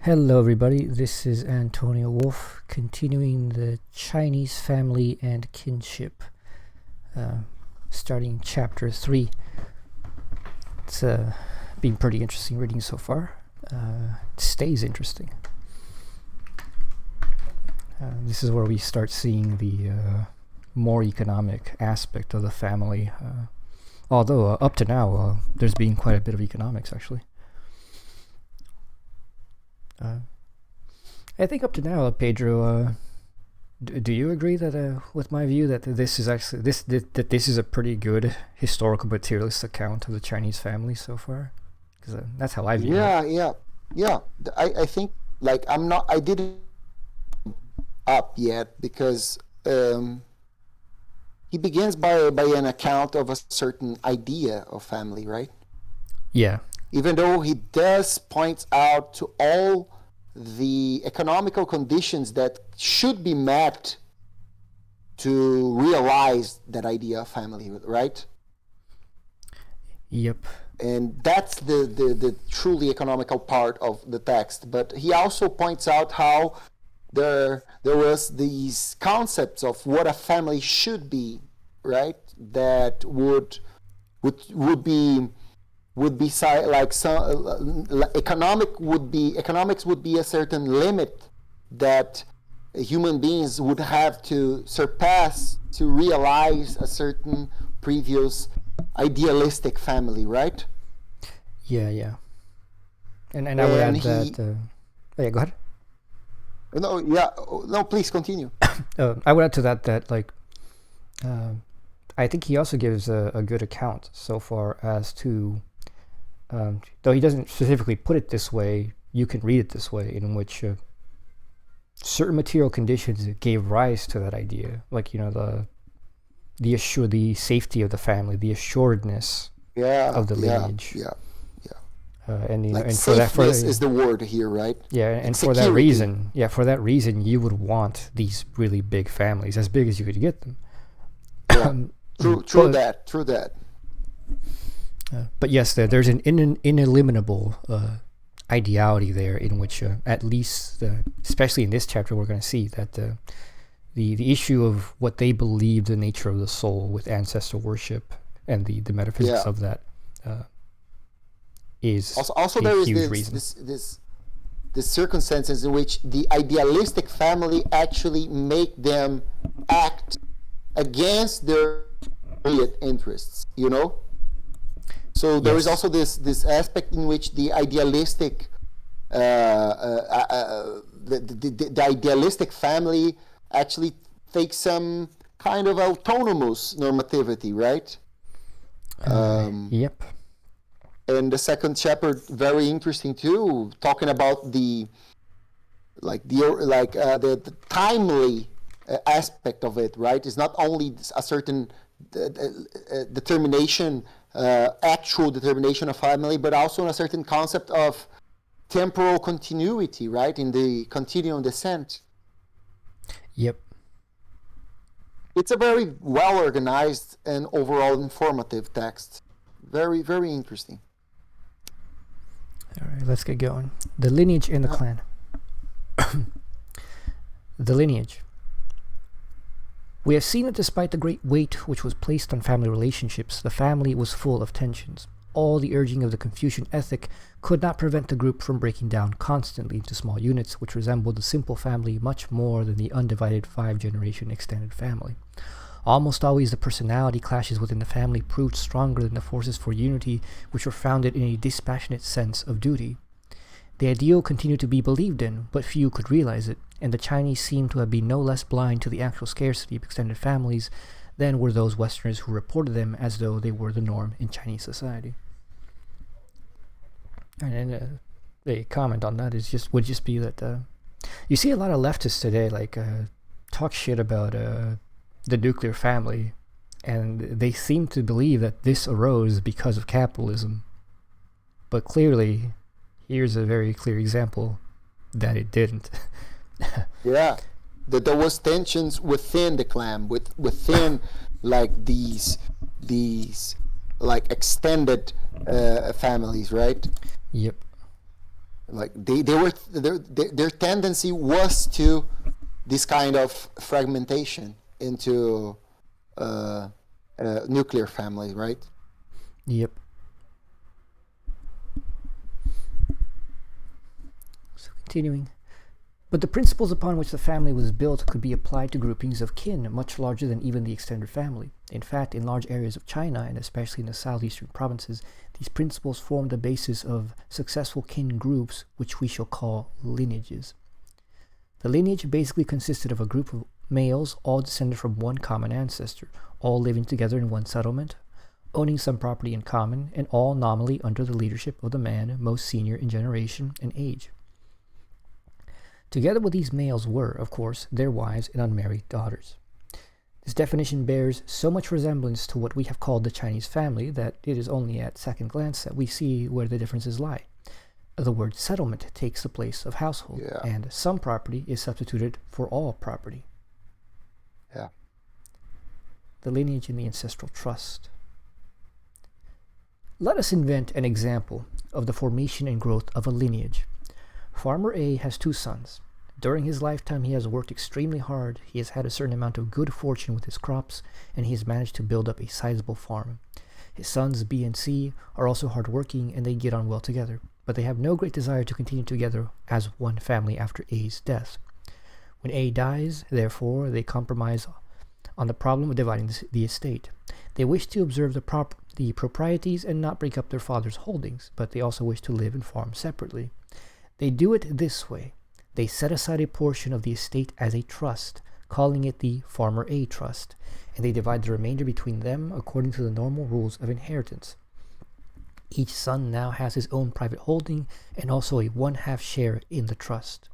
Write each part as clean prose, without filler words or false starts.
Hello, everybody. This is Antonio Wolf, continuing the Chinese family and kinship, starting chapter 3. It's been pretty interesting reading so far. It stays interesting. This is where we start seeing the more economic aspect of the family. Although up to now, there's been quite a bit of economics, actually. I think up to now, Pedro, do you agree that with my view that this is actually this is a pretty good historical materialist account of the Chinese family so far? Because that's how I view it. Yeah. I think I didn't up yet because he begins by an account of a certain idea of family, right? Yeah. Even though he does point out to all the economical conditions that should be met to realize that idea of family, right? Yep. And that's the truly economical part of the text. But he also points out how there was these concepts of what a family should be, right? That would be like some economics would be a certain limit that human beings would have to surpass to realize a certain previous idealistic family, right? Yeah. And I would add that. Yeah, go ahead. No, please continue. I would add to that like. I think he also gives a good account so far as to. Though he doesn't specifically put it this way, you can read it this way, in which certain material conditions gave rise to that idea, like the safety of the family, the assuredness of the lineage. And for that, is the word here, right? Yeah, and for that reason, you would want these really big families, as big as you could get them. Yeah. True that. But yes, there's an ineliminable ideality there, in which at least, especially in this chapter, we're going to see that the issue of what they believe the nature of the soul with ancestor worship and the metaphysics of that is also a there is huge reason. this circumstances in which the idealistic family actually make them act against their immediate interests, So there is also this aspect in which the idealistic, the idealistic family actually takes some kind of autonomous normativity, right? Yep. And the second chapter, very interesting too, talking about the timely aspect of it, right? It's not only a certain determination. Actual determination of family, but also a certain concept of temporal continuity, right, in the continuum descent. Yep. It's a very well organized and overall informative text. Very, very interesting. All right, let's get going. The lineage and the clan. The lineage. We have seen that despite the great weight which was placed on family relationships, the family was full of tensions. All the urging of the Confucian ethic could not prevent the group from breaking down constantly into small units which resembled the simple family much more than the undivided 5-generation extended family. Almost always the personality clashes within the family proved stronger than the forces for unity which were founded in a dispassionate sense of duty. The ideal continued to be believed in, but few could realize it, and the Chinese seem to have been no less blind to the actual scarcity of extended families than were those Westerners who reported them as though they were the norm in Chinese society. And a comment on that would just be that you see a lot of leftists today talk shit about the nuclear family, and they seem to believe that this arose because of capitalism. But clearly, here's a very clear example that it didn't. Yeah, that there was tensions within the clan, within these extended families, right? Yep. Like they were their tendency was to this kind of fragmentation into nuclear family, right? Yep. So continuing. But the principles upon which the family was built could be applied to groupings of kin much larger than even the extended family. In fact, in large areas of China, and especially in the southeastern provinces, these principles formed the basis of successful kin groups, which we shall call lineages. The lineage basically consisted of a group of males all descended from one common ancestor, all living together in one settlement, owning some property in common, and all nominally under the leadership of the man most senior in generation and age. Together with these males were, of course, their wives and unmarried daughters. This definition bears so much resemblance to what we have called the Chinese family that it is only at second glance that we see where the differences lie. The word settlement takes the place of household, and some property is substituted for all property. Yeah. The lineage and the ancestral trust. Let us invent an example of the formation and growth of a lineage. Farmer A has 2 sons. During his lifetime, he has worked extremely hard. He has had a certain amount of good fortune with his crops, and he has managed to build up a sizable farm. His sons B and C are also hardworking, and they get on well together, but they have no great desire to continue together as one family after A's death. When A dies, therefore, they compromise on the problem of dividing the estate. They wish to observe the proprieties and not break up their father's holdings, but they also wish to live and farm separately. They do it this way. They set aside a portion of the estate as a trust, calling it the Farmer A Trust, and they divide the remainder between them according to the normal rules of inheritance. Each son now has his own private holding and also a 1/2 share in the trust.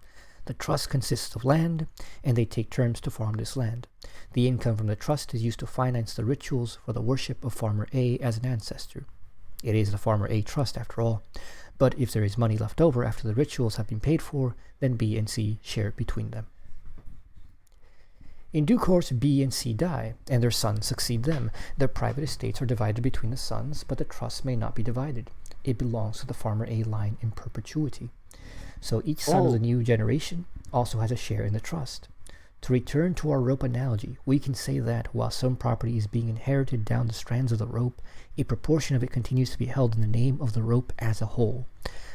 The trust consists of land, and they take turns to farm this land. The income from the trust is used to finance the rituals for the worship of Farmer A as an ancestor. It is the Farmer A Trust after all. But if there is money left over after the rituals have been paid for, then B and C share it between them. In due course, B and C die, and their sons succeed them. Their private estates are divided between the sons, but the trust may not be divided. It belongs to the Farmer A line in perpetuity. So each son of the new generation also has a share in the trust. To return to our rope analogy, we can say that while some property is being inherited down the strands of the rope, a proportion of it continues to be held in the name of the rope as a whole.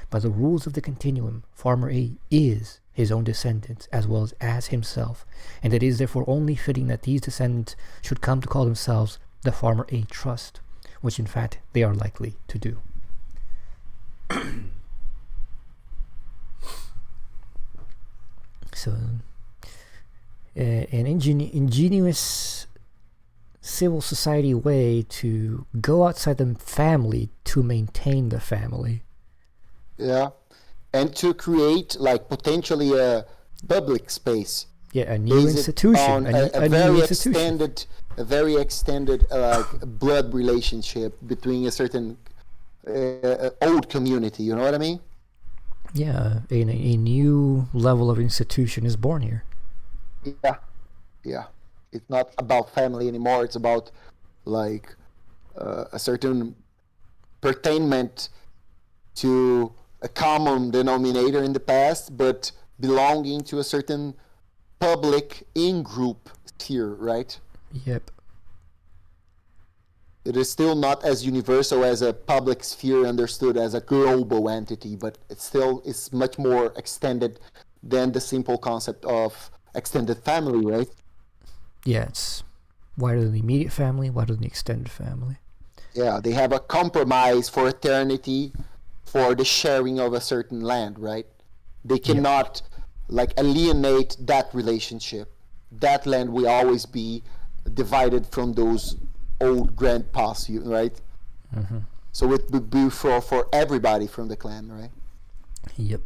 By the rules of the continuum, Farmer A is his own descendants as well as himself, and it is therefore only fitting that these descendants should come to call themselves the Farmer A Trust, which in fact they are likely to do. So, an ingenious civil society way to go outside the family to maintain the family. Yeah, and to create like potentially a public space. Yeah, a new institution. A very extended blood relationship between a certain old community. You know what I mean? Yeah, a new level of institution is born here. Yeah. It's not about family anymore. It's about like a certain pertainment to a common denominator in the past, but belonging to a certain public in-group sphere, right? Yep. It is still not as universal as a public sphere understood as a global entity, but it still is much more extended than the simple concept of extended family, right? Yeah, it's wider than the immediate family, wider than the extended family. Yeah, they have a compromise for eternity for the sharing of a certain land, right? They cannot alienate that relationship. That land will always be divided from those old grandpas, right? Mm-hmm. So it would be for everybody from the clan, right? Yep.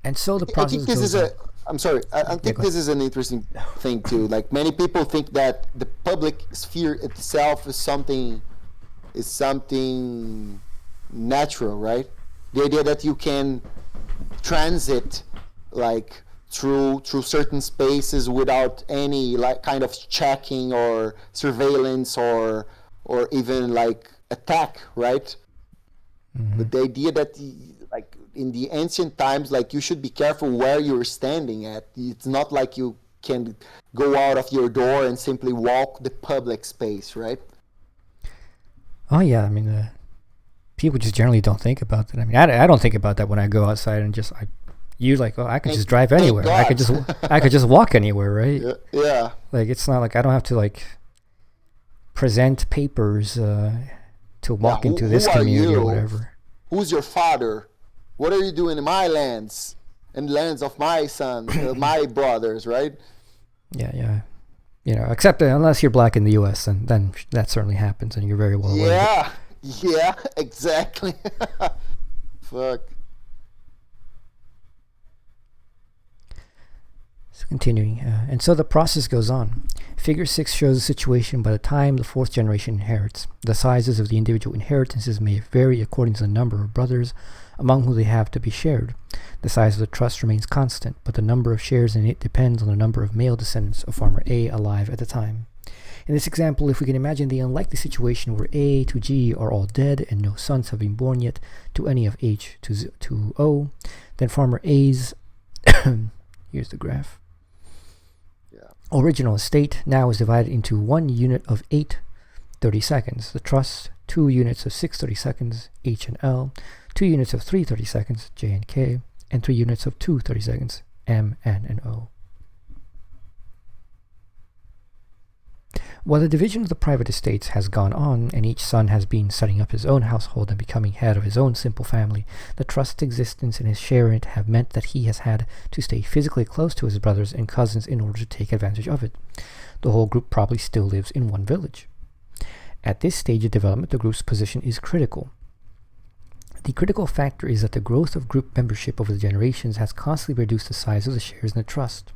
And so the process goes on. I'm sorry. I think this is an interesting thing too. Like many people think that the public sphere itself is something natural, right? The idea that you can transit like through certain spaces without any kind of checking or surveillance or even attack, right? But the idea that like in the ancient times, like you should be careful where you're standing at. It's not like you can go out of your door and simply walk the public space, right? Oh yeah, I mean, people just generally don't think about that. I mean, I don't think about that when I go outside and just you like, oh, I could just drive anywhere. I could just walk anywhere, right? Yeah. Like it's not like I don't have to like present papers to walk into this community or whatever. Who's your father? What are you doing in my lands and lands of my sons, my brothers, right? Yeah. You know, except unless you're black in the U.S., and then that certainly happens, and you're very well aware. Yeah, exactly. Fuck. So continuing, and so the process goes on. Figure 6 shows a situation by the time the 4th generation inherits. The sizes of the individual inheritances may vary according to the number of brothers among whom they have to be shared. The size of the trust remains constant, but the number of shares in it depends on the number of male descendants of farmer A alive at the time. In this example, if we can imagine the unlikely situation where A to G are all dead and no sons have been born yet to any of H to O, then farmer A's here's the graph. Original estate now is divided into 1 unit of 8 30-seconds, the trust, 2 units of 6 30-seconds, H and L, 2 units of 3 30-seconds, J and K, and 3 units of 2 30-seconds, M, N, and O. While the division of the private estates has gone on, and each son has been setting up his own household and becoming head of his own simple family, the trust's existence and his share in it have meant that he has had to stay physically close to his brothers and cousins in order to take advantage of it. The whole group probably still lives in one village. At this stage of development, the group's position is critical. The critical factor is that the growth of group membership over the generations has constantly reduced the size of the shares in the trust.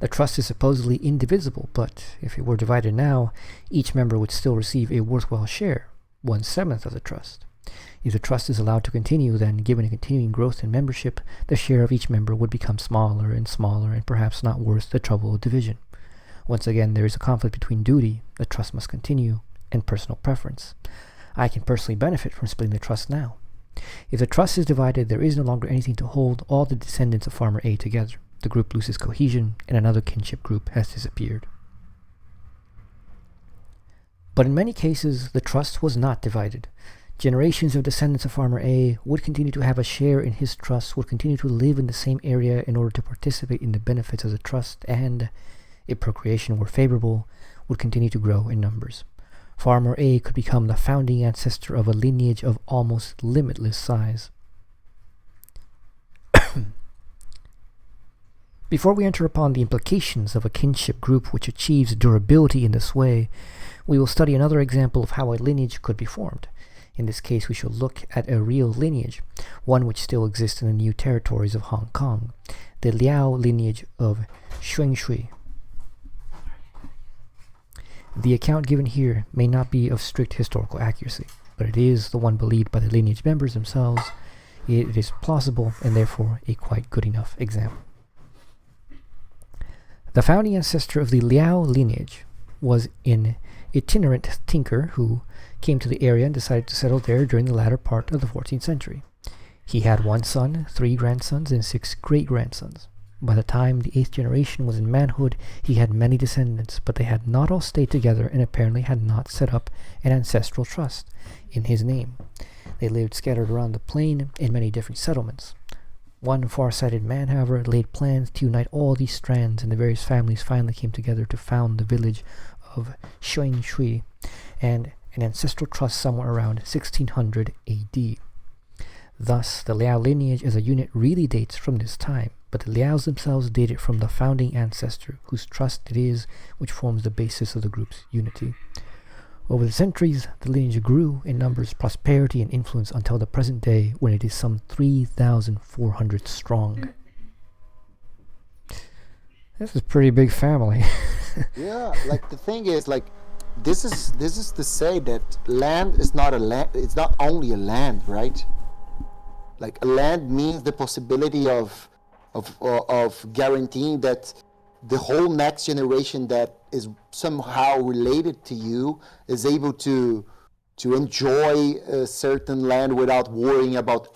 The trust is supposedly indivisible, but if it were divided now, each member would still receive a worthwhile share, 1/7 of the trust. If the trust is allowed to continue, then given a continuing growth in membership, the share of each member would become smaller and smaller and perhaps not worth the trouble of division. Once again, there is a conflict between duty, the trust must continue, and personal preference. I can personally benefit from splitting the trust now. If the trust is divided, there is no longer anything to hold all the descendants of Farmer A together. The group loses cohesion, and another kinship group has disappeared. But in many cases, the trust was not divided. Generations of descendants of Farmer A would continue to have a share in his trust, would continue to live in the same area in order to participate in the benefits of the trust, and, if procreation were favorable, would continue to grow in numbers. Farmer A could become the founding ancestor of a lineage of almost limitless size. Before we enter upon the implications of a kinship group which achieves durability in this way, we will study another example of how a lineage could be formed. In this case, we shall look at a real lineage, one which still exists in the new territories of Hong Kong, the Liyue Lineage of Feng Shui. The account given here may not be of strict historical accuracy, but it is the one believed by the lineage members themselves. It is plausible and therefore a quite good enough example. The founding ancestor of the Liyue lineage was an itinerant tinker who came to the area and decided to settle there during the latter part of the 14th century. He had 1 son, 3 grandsons, and 6 great-grandsons. By the time the 8th generation was in manhood, he had many descendants, but they had not all stayed together and apparently had not set up an ancestral trust in his name. They lived scattered around the plain in many different settlements. One far-sighted man, however, laid plans to unite all these strands, and the various families finally came together to found the village of Feng Shui and an ancestral trust somewhere around 1600 AD. Thus, the Liyue lineage as a unit really dates from this time, but the Liyues themselves dated from the founding ancestor, whose trust it is which forms the basis of the group's unity. Over the centuries, the lineage grew in numbers, prosperity, and influence until the present day, when it is some 3,400 strong. This is a pretty big family. Yeah, like the thing is, like this is to say that land is not a land. It's not only a land, right? Like a land means the possibility of guaranteeing that the whole next generation that is somehow related to you is able to to enjoy a certain land without worrying about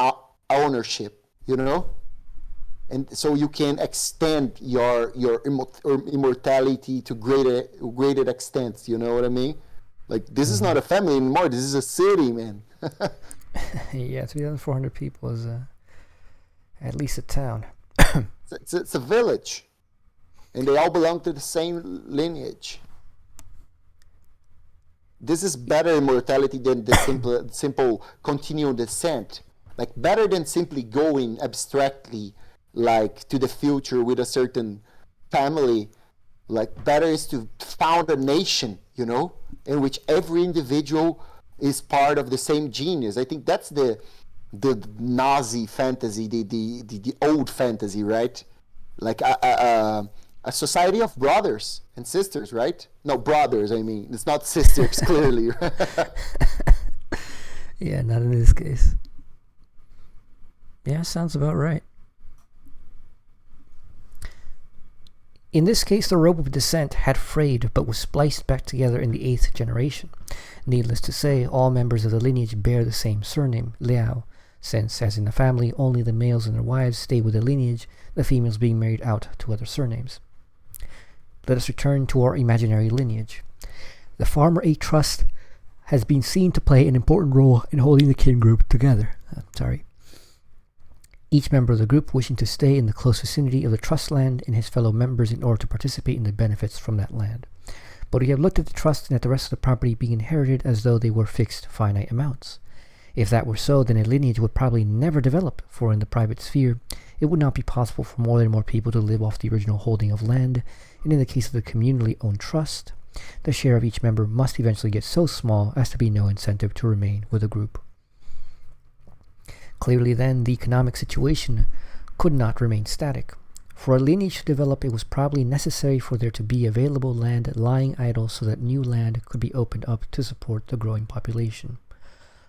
ownership, you know? And so you can extend your immortality to greater extents, you know what I mean? Like, this is not a family anymore, this is a city, man. Yeah, 3,400 people is at least a town. It's a village, and they all belong to the same lineage. This is better immortality than the simple continual descent. Like, better than simply going abstractly, like, to the future with a certain family. Like, better is to found a nation, you know, in which every individual is part of the same genius. I think that's the Nazi fantasy, the old fantasy, right? Like a society of brothers and sisters, right? No, brothers, I mean. It's not sisters, clearly. Yeah, not in this case. Yeah, sounds about right. In this case, the rope of descent had frayed but was spliced back together in the 8th generation. Needless to say, all members of the lineage bear the same surname, Liao, since, as in the family, only the males and their wives stay with the lineage, the females being married out to other surnames. Let us return to our imaginary lineage. The Farmer A Trust has been seen to play an important role in holding the kin group together. Each member of the group wishing to stay in the close vicinity of the trust land and his fellow members in order to participate in the benefits from that land. But we have looked at the trust and at the rest of the property being inherited as though they were fixed finite amounts. If that were so, then a lineage would probably never develop, for in the private sphere, it would not be possible for more and more people to live off the original holding of land, and in the case of the communally owned trust, the share of each member must eventually get so small as to be no incentive to remain with the group. Clearly then, the economic situation could not remain static. For a lineage to develop, it was probably necessary for there to be available land lying idle so that new land could be opened up to support the growing population.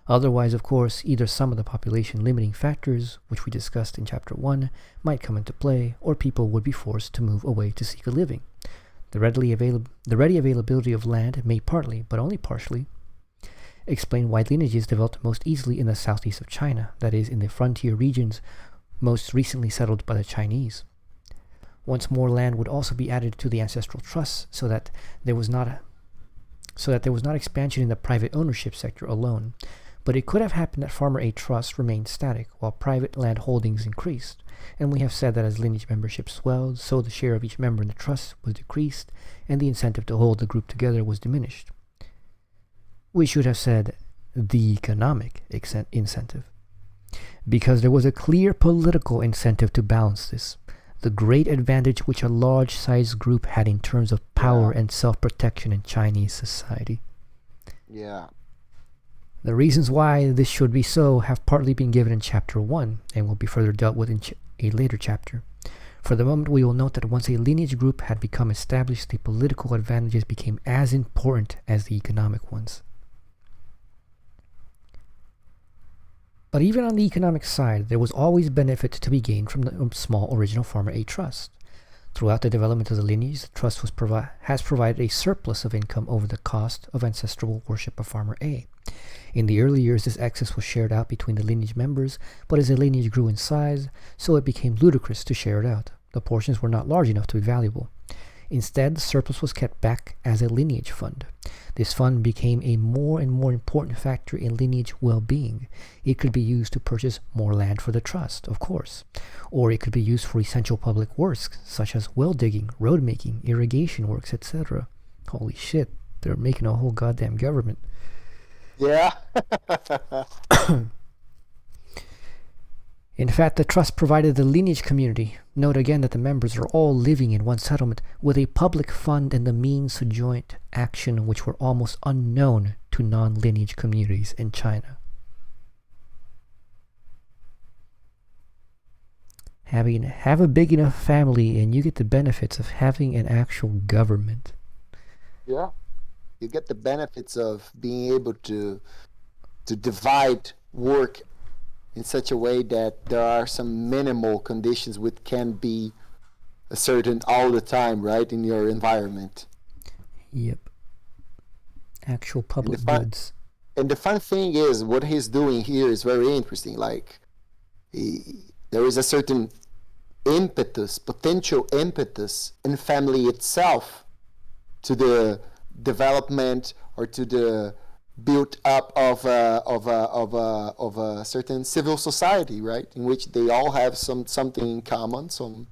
Otherwise, of course, either some of the population limiting factors, which we discussed in Chapter 1, might come into play, or people would be forced to move away to seek a living. The ready availability of land may partly, but only partially, explain why lineages developed most easily in the southeast of China, that is, in the frontier regions most recently settled by the Chinese. Once more land would also be added to the ancestral trusts so that there was not expansion in the private ownership sector alone. But it could have happened that Farmer A Trust remained static while private land holdings increased, and we have said that as lineage membership swelled, so the share of each member in the trust was decreased, and the incentive to hold the group together was diminished. We should have said the economic incentive, because there was a clear political incentive to balance this, the great advantage which a large-sized group had in terms of power and self-protection in Chinese society. Yeah. The reasons why this should be so have partly been given in Chapter 1, and will be further dealt with in a later chapter. For the moment, we will note that once a lineage group had become established, the political advantages became as important as the economic ones. But even on the economic side, there was always benefit to be gained from the small original Farmer A Trust. Throughout the development of the lineage, the trust has provided a surplus of income over the cost of ancestral worship of Farmer A. In the early years, this excess was shared out between the lineage members, but as the lineage grew in size, so it became ludicrous to share it out. The portions were not large enough to be valuable. Instead, the surplus was kept back as a lineage fund. This fund became a more and more important factor in lineage well-being. It could be used to purchase more land for the trust, of course, or it could be used for essential public works, such as well digging, road making, irrigation works, etc. Holy shit, they're making a whole goddamn government. Yeah. In fact, the trust provided the lineage community, note again that the members are all living in one settlement, with a public fund and the means to joint action which were almost unknown to non-lineage communities in China. Have a big enough family and you get the benefits of having an actual government. Yeah. You get the benefits of being able to divide work in such a way that there are some minimal conditions which can be certain all the time, right, in your environment. Yep. Actual public goods. the fun thing is what he's doing here is very interesting. Like there is a certain impetus, potential impetus in family itself to the development or to the build up of a certain civil society, right? In which they all have something in common, some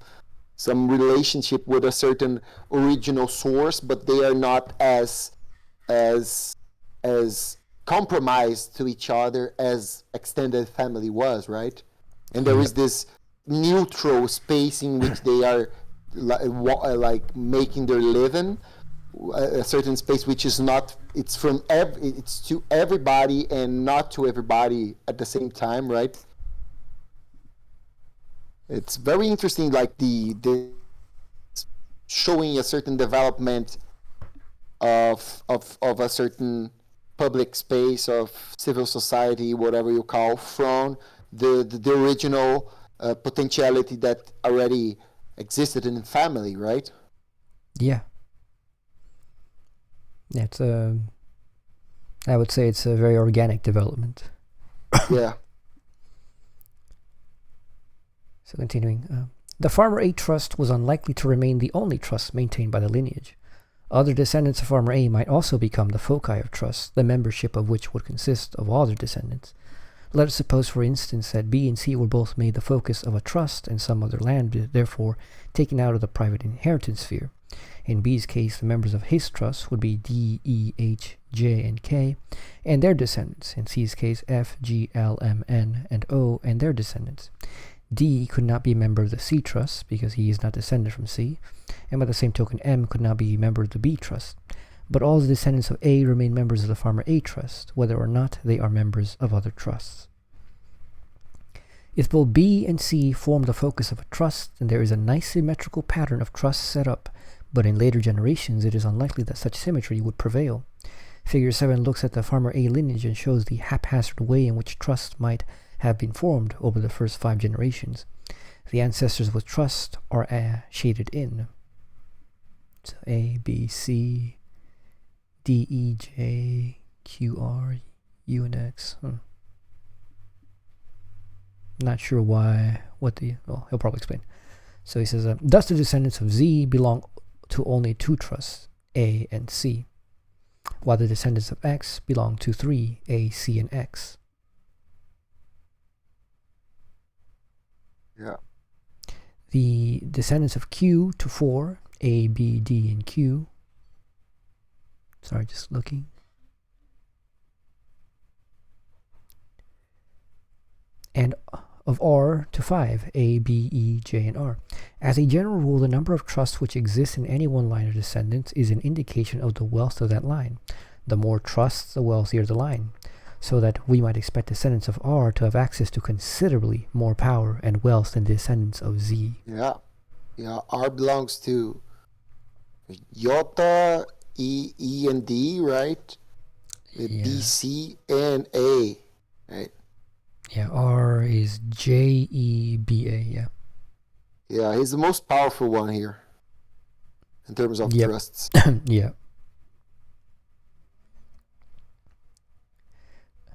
relationship with a certain original source, but they are not as compromised to each other as extended family was, right? And there is this neutral space in which they are like making their living, a certain space which is not, it's to everybody and not to everybody at the same time, right? It's very interesting, like the showing a certain development of a certain public space of civil society, whatever you call, from the original potentiality that already existed in family, right? Yeah. Yeah, I would say it's a very organic development. Yeah. So continuing, the Farmer A trust was unlikely to remain the only trust maintained by the lineage. Other descendants of Farmer A might also become the foci of trust, the membership of which would consist of all their descendants. Let us suppose, for instance, that B and C were both made the focus of a trust and some other land, therefore taken out of the private inheritance sphere. In B's case, the members of his trust would be D, E, H, J, and K, and their descendants. In C's case, F, G, L, M, N, and O, and their descendants. D could not be a member of the C trust, because he is not descended from C, and by the same token, M could not be a member of the B trust. But all the descendants of A remain members of the Farmer A trust, whether or not they are members of other trusts. If both B and C form the focus of a trust, then there is a nice symmetrical pattern of trusts set up, but in later generations it is unlikely that such symmetry would prevail. Figure 7 looks at the Farmer A lineage and shows the haphazard way in which trusts might have been formed over the first 5 generations. The ancestors with trust are shaded in. So A, B, C, D, E, J, Q, R, U, and X. Not sure why, he'll probably explain. So he says, thus the descendants of Z belong to only 2 trusts, A and C, while the descendants of X belong to 3, A, C, and X. Yeah. The descendants of Q to 4, A, B, D, and Q. Sorry, just looking. And of R to 5, A, B, E, J, and R. As a general rule, the number of trusts which exist in any one line of descendants is an indication of the wealth of that line. The more trusts, the wealthier the line, so that we might expect descendants of R to have access to considerably more power and wealth than descendants of Z. Yeah. R belongs to J, E, and D, right? B, C, and A, right? Yeah, R is J, E, B, A, yeah. Yeah, he's the most powerful one here in terms of trusts. Yeah.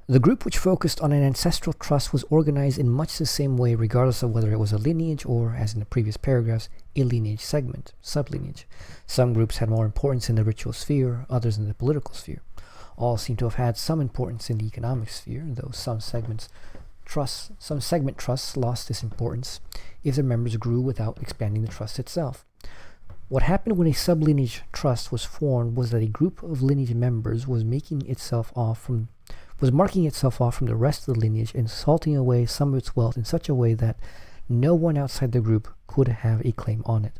The group which focused on an ancestral trust was organized in much the same way regardless of whether it was a lineage or, as in the previous paragraphs, a lineage segment, sublineage. Some groups had more importance in the ritual sphere, others in the political sphere. All seem to have had some importance in the economic sphere, though some segment trusts lost this importance if their members grew without expanding the trust itself. What happened when a sublineage trust was formed was that a group of lineage members was marking itself off from the rest of the lineage and salting away some of its wealth in such a way that no one outside the group could have a claim on it.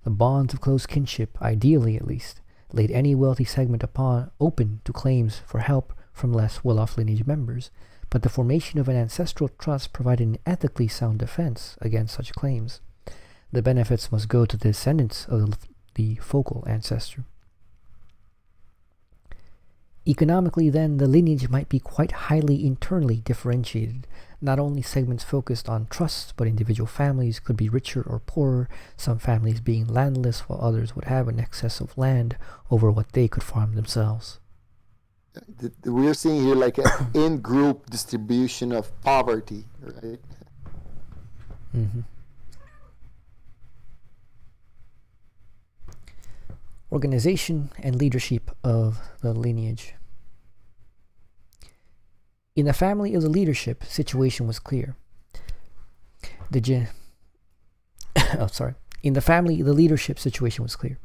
The bonds of close kinship, ideally at least, laid any wealthy segment open to claims for help from less well-off lineage members, but the formation of an ancestral trust provided an ethically sound defense against such claims. The benefits must go to the descendants of the focal ancestor. Economically, then, the lineage might be quite highly internally differentiated. Not only segments focused on trusts, but individual families could be richer or poorer, some families being landless while others would have an excess of land over what they could farm themselves. We're seeing here like an in-group distribution of poverty, right? Mm-hmm. Organization and leadership of the lineage. In the family of the leadership, situation was clear. In the family, the leadership situation was clear.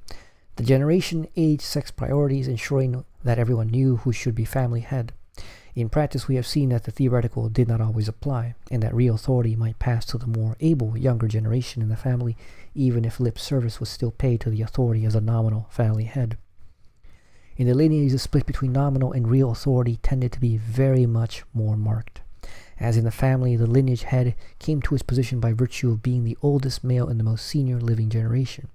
The generation, age, sex priorities, ensuring that everyone knew who should be family head. In practice, we have seen that the theoretical did not always apply, and that real authority might pass to the more able younger generation in the family, even if lip service was still paid to the authority as a nominal family head. In the lineage, the split between nominal and real authority tended to be very much more marked. As in the family, the lineage head came to his position by virtue of being the oldest male in the most senior living generation.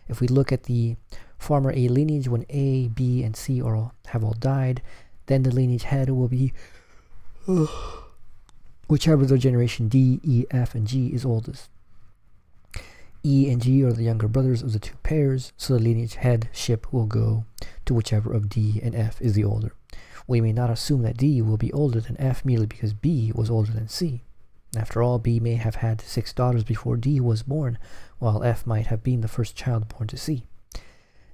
If we look at the former A lineage, when A, B, and C have all died, then the lineage head will be whichever the generation D, E, F, and G is oldest. E and G are the younger brothers of the two pairs, so the lineage headship will go to whichever of D and F is the older. We may not assume that D will be older than F merely because B was older than C. After all, B may have had 6 daughters before D was born, while F might have been the first child born to C.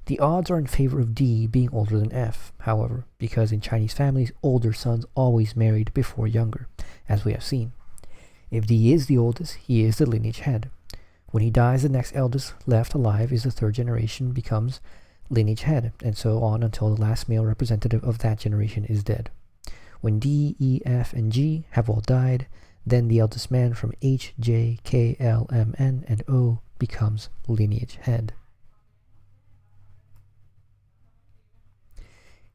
The odds are in favor of D being older than F, however, because in Chinese families, older sons always married before younger, as we have seen. If D is the oldest, he is the lineage head. When he dies, the next eldest left alive is the third generation, becomes lineage head, and so on until the last male representative of that generation is dead. When D, E, F, and G have all died, then the eldest man from H, J, K, L, M, N, and O becomes lineage head.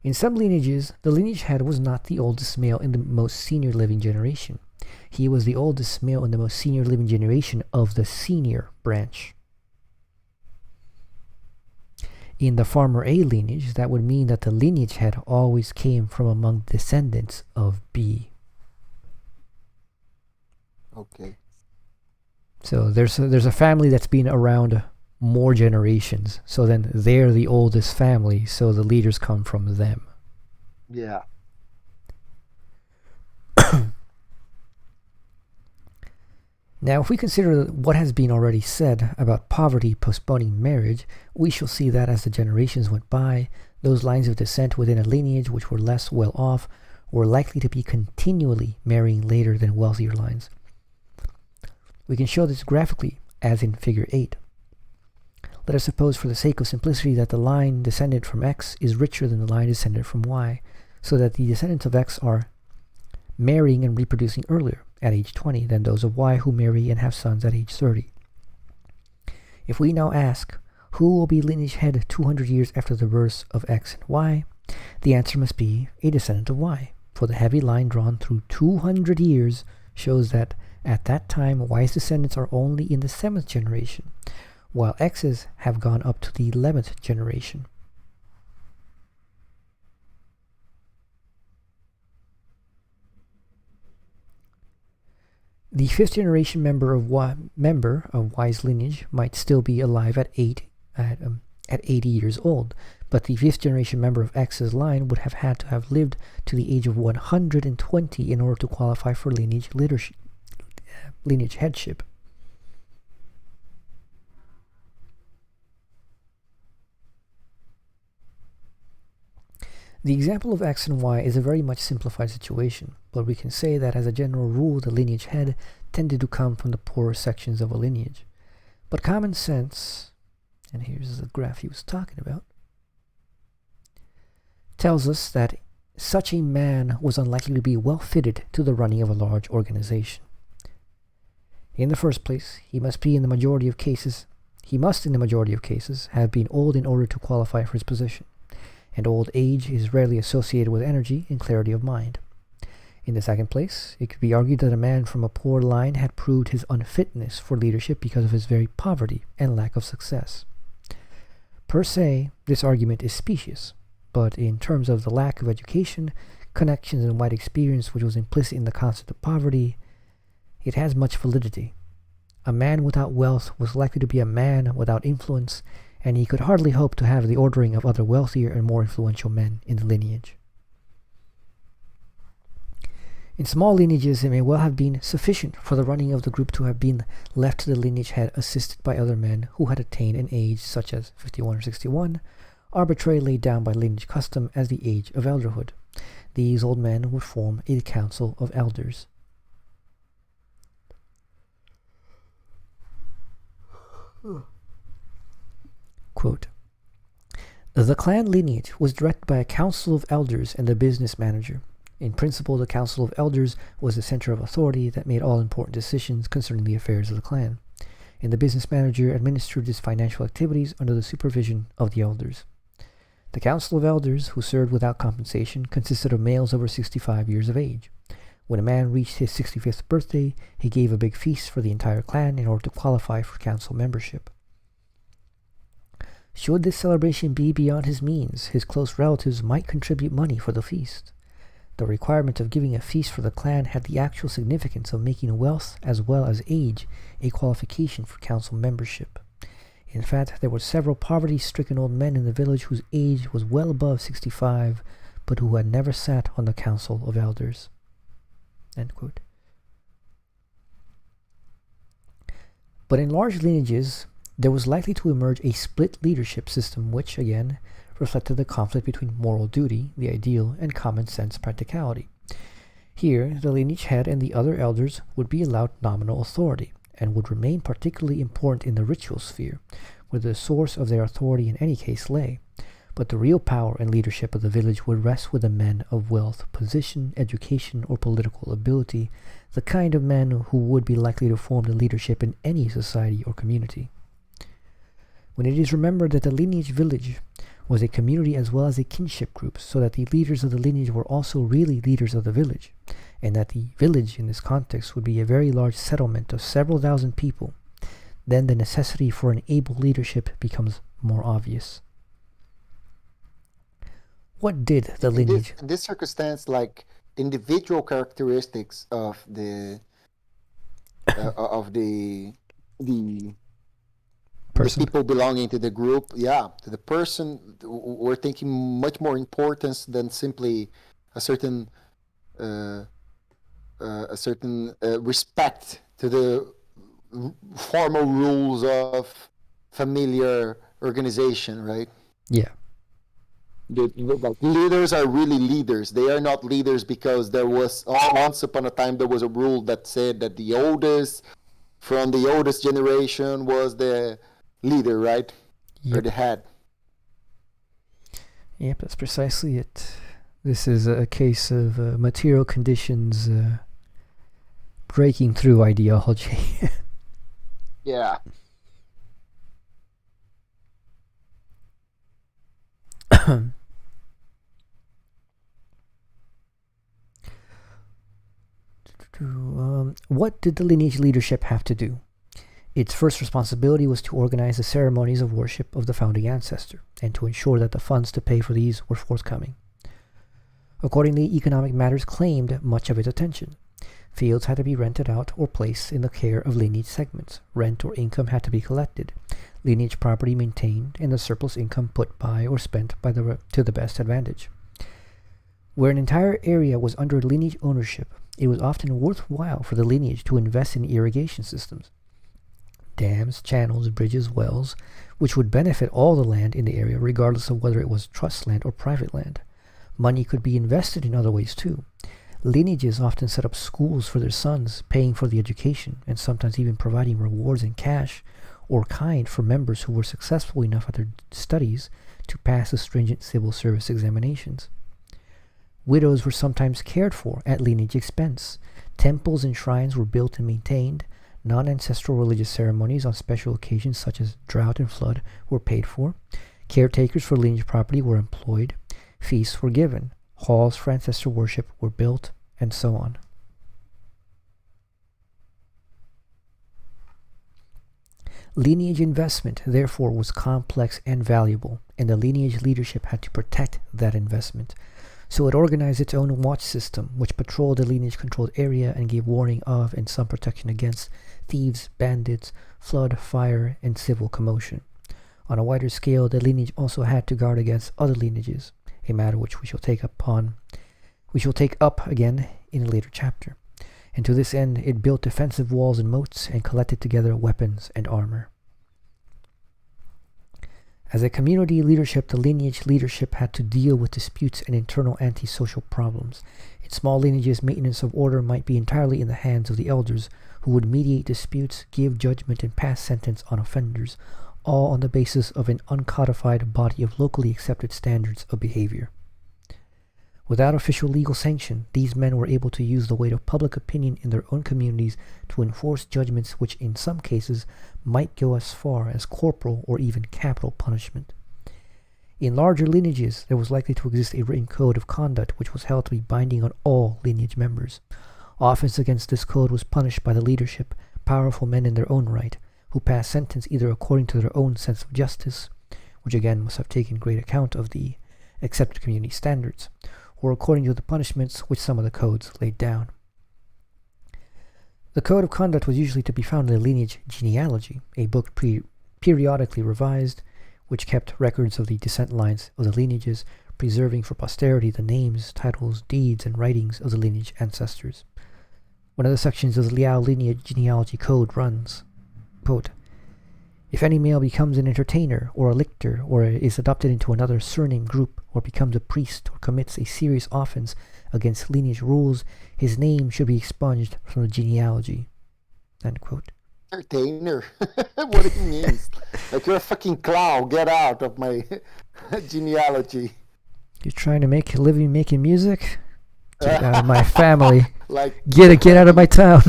In some lineages, the lineage head was not the oldest male in the most senior living generation. He was the oldest male in the most senior living generation of the senior branch. In the former A lineage, that would mean that the lineage head always came from among descendants of B. Okay. So there's a family that's been around more generations. So then they're the oldest family, so the leaders come from them. Yeah. Now, if we consider what has been already said about poverty postponing marriage, we shall see that as the generations went by, those lines of descent within a lineage which were less well off were likely to be continually marrying later than wealthier lines. We can show this graphically, as in Figure 8. Let us suppose for the sake of simplicity that the line descended from X is richer than the line descended from Y, so that the descendants of X are marrying and reproducing earlier, at age 20, than those of Y who marry and have sons at age 30. If we now ask, who will be lineage head 200 years after the births of X and Y, the answer must be a descendant of Y, for the heavy line drawn through 200 years shows that at that time Y's descendants are only in the 7th generation, while X's have gone up to the 11th generation. The 5th generation member of Y's lineage might still be alive at 80 years old, but the 5th generation member of X's line would have had to have lived to the age of 120 in order to qualify for lineage headship. The example of X and Y is a very much simplified situation, but we can say that as a general rule the lineage head tended to come from the poorer sections of a lineage. But common sense, and here's the graph he was talking about, tells us that such a man was unlikely to be well fitted to the running of a large organization. In the first place, he must in the majority of cases have been old in order to qualify for his position, and old age is rarely associated with energy and clarity of mind. In the second place, it could be argued that a man from a poor line had proved his unfitness for leadership because of his very poverty and lack of success. Per se, this argument is specious, but in terms of the lack of education, connections, and wide experience which was implicit in the concept of poverty, it has much validity. A man without wealth was likely to be a man without influence, and he could hardly hope to have the ordering of other wealthier and more influential men in the lineage. In small lineages, it may well have been sufficient for the running of the group to have been left to the lineage head, assisted by other men who had attained an age such as 51 or 61, arbitrarily laid down by lineage custom as the age of elderhood. These old men would form a council of elders. Quote, "The clan lineage was directed by a council of elders and a business manager. In principle, the council of elders was the center of authority that made all important decisions concerning the affairs of the clan, and the business manager administered its financial activities under the supervision of the elders. The council of elders, who served without compensation, consisted of males over 65 years of age. When a man reached his 65th birthday, he gave a big feast for the entire clan in order to qualify for council membership. Should this celebration be beyond his means, his close relatives might contribute money for the feast. The requirement of giving a feast for the clan had the actual significance of making wealth as well as age a qualification for council membership. In fact, there were several poverty-stricken old men in the village whose age was well above 65, but who had never sat on the council of elders." End quote. But in large lineages, there was likely to emerge a split leadership system which, again, reflected the conflict between moral duty, the ideal, and common sense practicality. Here, the lineage head and the other elders would be allowed nominal authority, and would remain particularly important in the ritual sphere, where the source of their authority in any case lay. But the real power and leadership of the village would rest with the men of wealth, position, education, or political ability, the kind of men who would be likely to form the leadership in any society or community. When it is remembered that the lineage village was a community as well as a kinship group, so that the leaders of the lineage were also really leaders of the village, and that the village in this context would be a very large settlement of several thousand people, then the necessity for an able leadership becomes more obvious. What did the lineage... In this circumstance, like, individual characteristics of the person. The people belonging to the group, to the person, were taking much more importance than simply a certain respect to the formal rules of familiar organization, right? Yeah. Like, leaders are really leaders. They are not leaders because there was, once upon a time, there was a rule that said that the oldest generation was the leader, right? Yep. Or the head. Yep, that's precisely it. This is a case of material conditions breaking through ideology. Yeah. What did the lineage leadership have to do? Its first responsibility was to organize the ceremonies of worship of the founding ancestor, and to ensure that the funds to pay for these were forthcoming. Accordingly, economic matters claimed much of its attention. Fields had to be rented out or placed in the care of lineage segments. Rent or income had to be collected, lineage property maintained, and the surplus income put by or spent to the best advantage. Where an entire area was under lineage ownership, it was often worthwhile for the lineage to invest in irrigation systems, dams, channels, bridges, wells, which would benefit all the land in the area regardless of whether it was trust land or private land. Money could be invested in other ways too. Lineages often set up schools for their sons, paying for the education, and sometimes even providing rewards in cash or kind for members who were successful enough at their studies to pass the stringent civil service examinations. Widows were sometimes cared for at lineage expense. Temples and shrines were built and maintained. Non-ancestral religious ceremonies on special occasions such as drought and flood were paid for. Caretakers for lineage property were employed. Feasts were given. Halls for ancestor worship were built, and so on. Lineage investment, therefore, was complex and valuable, and the lineage leadership had to protect that investment. So it organized its own watch system, which patrolled the lineage-controlled area and gave warning of and some protection against thieves, bandits, flood, fire, and civil commotion. On a wider scale, the lineage also had to guard against other lineages, a matter which we shall take up on which we'll take up again in a later chapter. And to this end, it built defensive walls and moats and collected together weapons and armor. As a community leadership, the lineage leadership had to deal with disputes and internal antisocial problems. In small lineages, maintenance of order might be entirely in the hands of the elders, who would mediate disputes, give judgment, and pass sentence on offenders, all on the basis of an uncodified body of locally accepted standards of behavior. Without official legal sanction, these men were able to use the weight of public opinion in their own communities to enforce judgments which in some cases might go as far as corporal or even capital punishment. In larger lineages, there was likely to exist a written code of conduct which was held to be binding on all lineage members. Offense against this code was punished by the leadership, powerful men in their own right, who passed sentence either according to their own sense of justice, which again must have taken great account of the accepted community standards, or according to the punishments which some of the codes laid down. The code of conduct was usually to be found in the Lineage Genealogy, a book periodically revised, which kept records of the descent lines of the lineages, preserving for posterity the names, titles, deeds, and writings of the lineage ancestors. One of the sections of the Liyue Lineage Genealogy Code runs, quote, "If any male becomes an entertainer or a lictor, or is adopted into another surname group, or becomes a priest, or commits a serious offense against lineage rules, his name should be expunged from the genealogy." End quote. Entertainer? What it means? Like, you're a fucking clown. Get out of my genealogy. You're trying to make a living making music? Get out of my family. Like, get out of my town.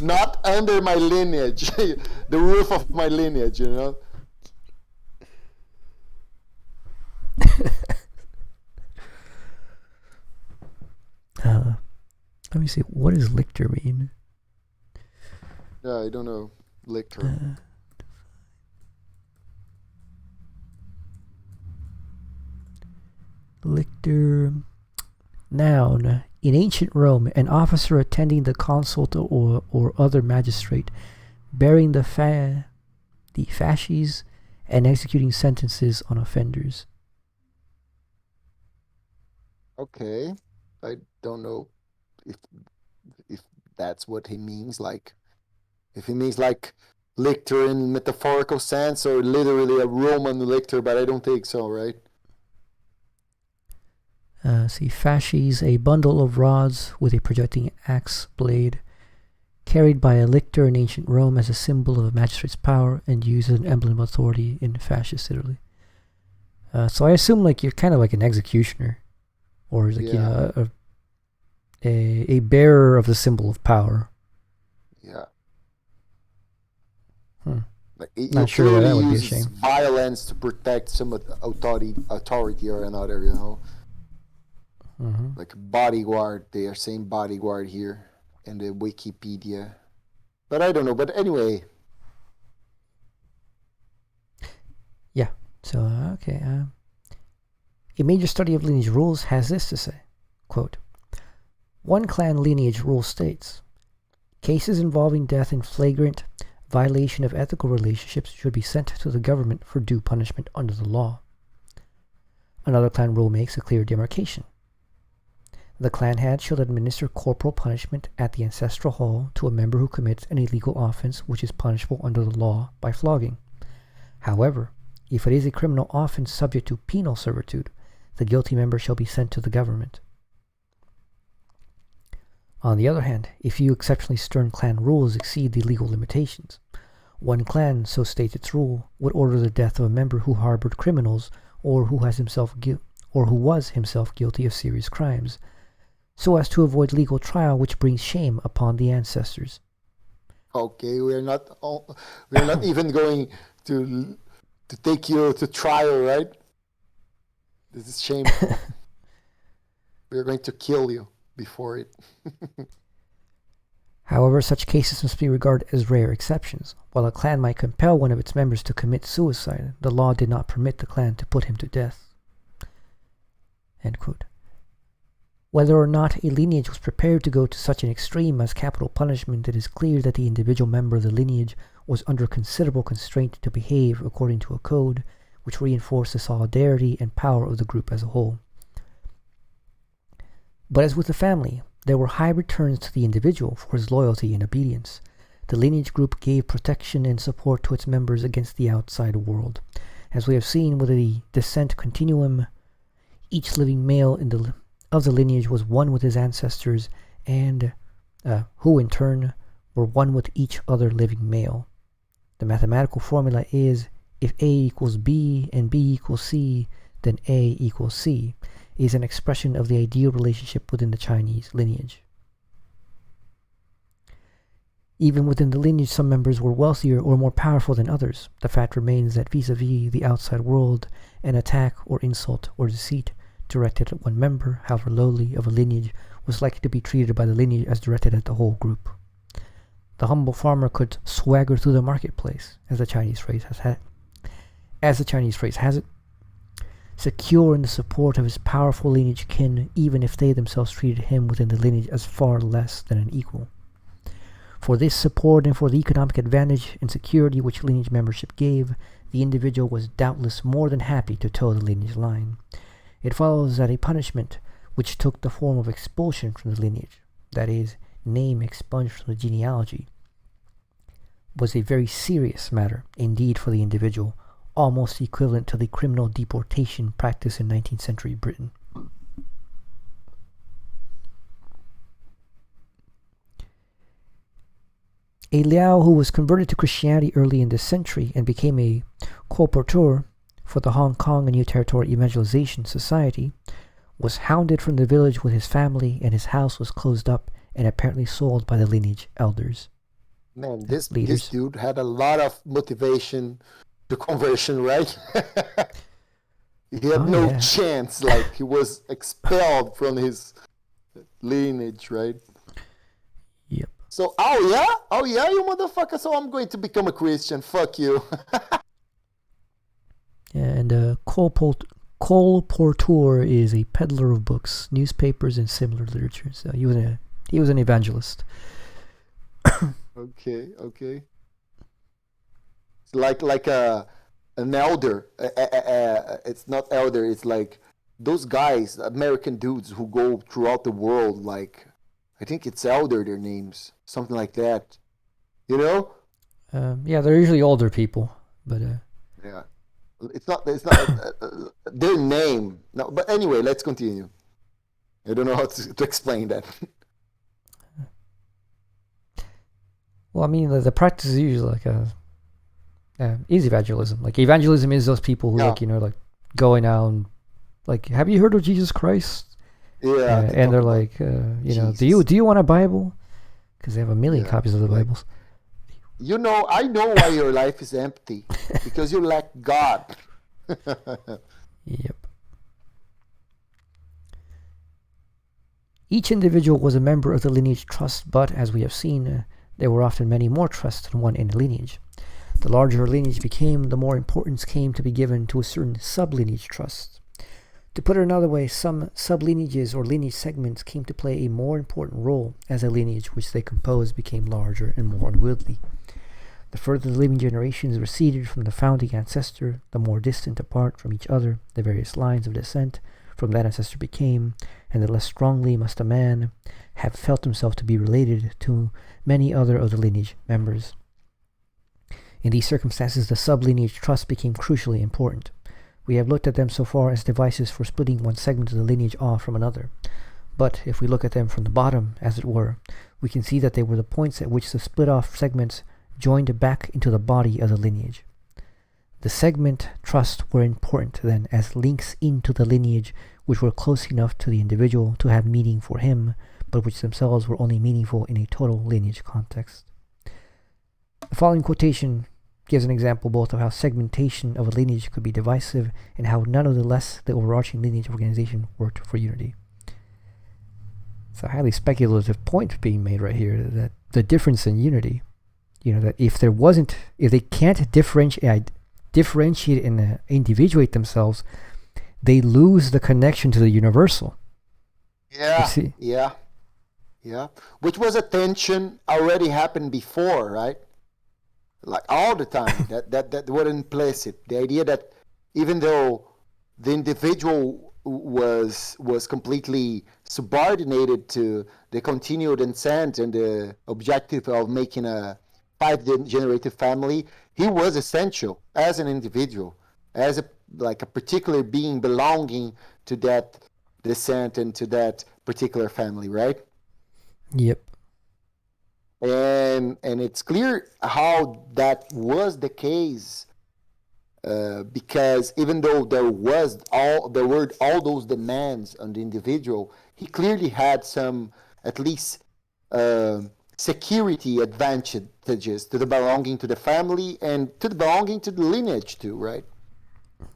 not under my lineage. The roof of my lineage, you know? Let me see. What does lictor mean? Yeah, I don't know. Lictor. Lictor. Noun. In ancient Rome, an officer attending the consult or other magistrate, bearing the fasces and executing sentences on offenders. Okay. I don't know if that's what he means. Like, if he means like lictor in metaphorical sense or literally a Roman lictor, but I don't think so, right? See, fasces, a bundle of rods with a projecting axe blade, carried by a lictor in ancient Rome as a symbol of a magistrate's power and used as an emblem of authority in fascist Italy. So I assume like you're kind of like an executioner, or like, you know, a bearer of the symbol of power. Yeah. Like, not sure why that would be a shame. Violence to protect some authority or another, you know. Mm-hmm. Like bodyguard, they are saying bodyguard here in the Wikipedia, but I don't know. But anyway, yeah. So okay. A major study of lineage rules has this to say, quote, "One clan lineage rule states, cases involving death in flagrant violation of ethical relationships should be sent to the government for due punishment under the law." Another clan rule makes a clear demarcation. The clan head shall administer corporal punishment at the ancestral hall to a member who commits an illegal offense which is punishable under the law by flogging. However, if it is a criminal offense subject to penal servitude, the guilty member shall be sent to the government. On the other hand, a few exceptionally stern clan rules exceed the legal limitations. One clan, so states its rule, would order the death of a member who harbored criminals or who was himself guilty of serious crimes, so as to avoid legal trial which brings shame upon the ancestors. Okay, we're not even going to take you to trial, right? This is shameful. We're going to kill you before it. However, such cases must be regarded as rare exceptions. While a clan might compel one of its members to commit suicide, the law did not permit the clan to put him to death. End quote. Whether or not a lineage was prepared to go to such an extreme as capital punishment, it is clear that the individual member of the lineage was under considerable constraint to behave according to a code which reinforced the solidarity and power of the group as a whole. But as with the family, there were high returns to the individual for his loyalty and obedience. The lineage group gave protection and support to its members against the outside world. As we have seen with the descent continuum, each living male of the lineage was one with his ancestors, and who in turn were one with each other living male. The mathematical formula is, if A equals B and B equals C, then A equals C, is an expression of the ideal relationship within the Chinese lineage. Even within the lineage, some members were wealthier or more powerful than others. The fact remains that vis-a-vis the outside world, an attack or insult or deceit directed at one member, however lowly, of a lineage was likely to be treated by the lineage as directed at the whole group. The humble farmer could swagger through the marketplace, as the Chinese phrase has it, secure in the support of his powerful lineage kin, even if they themselves treated him within the lineage as far less than an equal. For this support and for the economic advantage and security which lineage membership gave, the individual was doubtless more than happy to toe the lineage line. It follows that a punishment which took the form of expulsion from the lineage, that is, name expunged from the genealogy, was a very serious matter indeed for the individual, almost equivalent to the criminal deportation practiced in 19th century Britain. A Liao who was converted to Christianity early in this century and became a colporteur for the Hong Kong and New Territory Evangelization Society was hounded from the village with his family, and his house was closed up and apparently sold by the lineage elders. Man, this dude had a lot of motivation to conversion, right? He had no chance, like he was expelled from his lineage, right? Yep. So, oh yeah, you motherfucker, so I'm going to become a Christian, fuck you. And colporteur is a peddler of books, newspapers, and similar literature. So he was an evangelist. Okay. It's like an elder. It's not elder. It's like those guys, American dudes who go throughout the world. Like, I think it's elder. Their names, something like that. You know? Yeah, they're usually older people, but yeah. It's not their name. No, but anyway, let's continue. I don't know how to explain that. Well, I mean, the practice is usually like is evangelism. Like, evangelism is those people who, like going out and, like, have you heard of Jesus Christ? Yeah. And they're like, do you want a Bible? Because they have a million copies of the Bibles. I know why your life is empty. Because you lack God. Yep. Each individual was a member of the lineage trust, but, as we have seen, there were often many more trusts than one in a lineage. The larger a lineage became, the more importance came to be given to a certain sub-lineage trust. To put it another way, some sub-lineages or lineage segments came to play a more important role as a lineage which they composed became larger and more unwieldy. The further the living generations receded from the founding ancestor, the more distant apart from each other the various lines of descent from that ancestor became, and the less strongly must a man have felt himself to be related to many other of the lineage members. In these circumstances, the sub-lineage trusts became crucially important. We have looked at them so far as devices for splitting one segment of the lineage off from another. But if we look at them from the bottom, as it were, we can see that they were the points at which the split-off segments joined back into the body of the lineage. The segment trusts were important then as links into the lineage which were close enough to the individual to have meaning for him, but which themselves were only meaningful in a total lineage context. The following quotation gives an example both of how segmentation of a lineage could be divisive and how nonetheless the overarching lineage organization worked for unity. It's a highly speculative point being made right here, that the difference in unity, that if they can't differentiate and individuate themselves, they lose the connection to the universal. Yeah. Which was a tension already happened before, right? Like all the time. that were implicit. The idea that even though the individual was completely subordinated to the continued intent and the objective of making a five-generative family, he was essential as an individual, as a particular being belonging to that descent and to that particular family, right? Yep. And it's clear how that was the case, because even though there were all those demands on the individual, he clearly had some, at least, security advantages to the belonging to the family and to the belonging to the lineage too, right?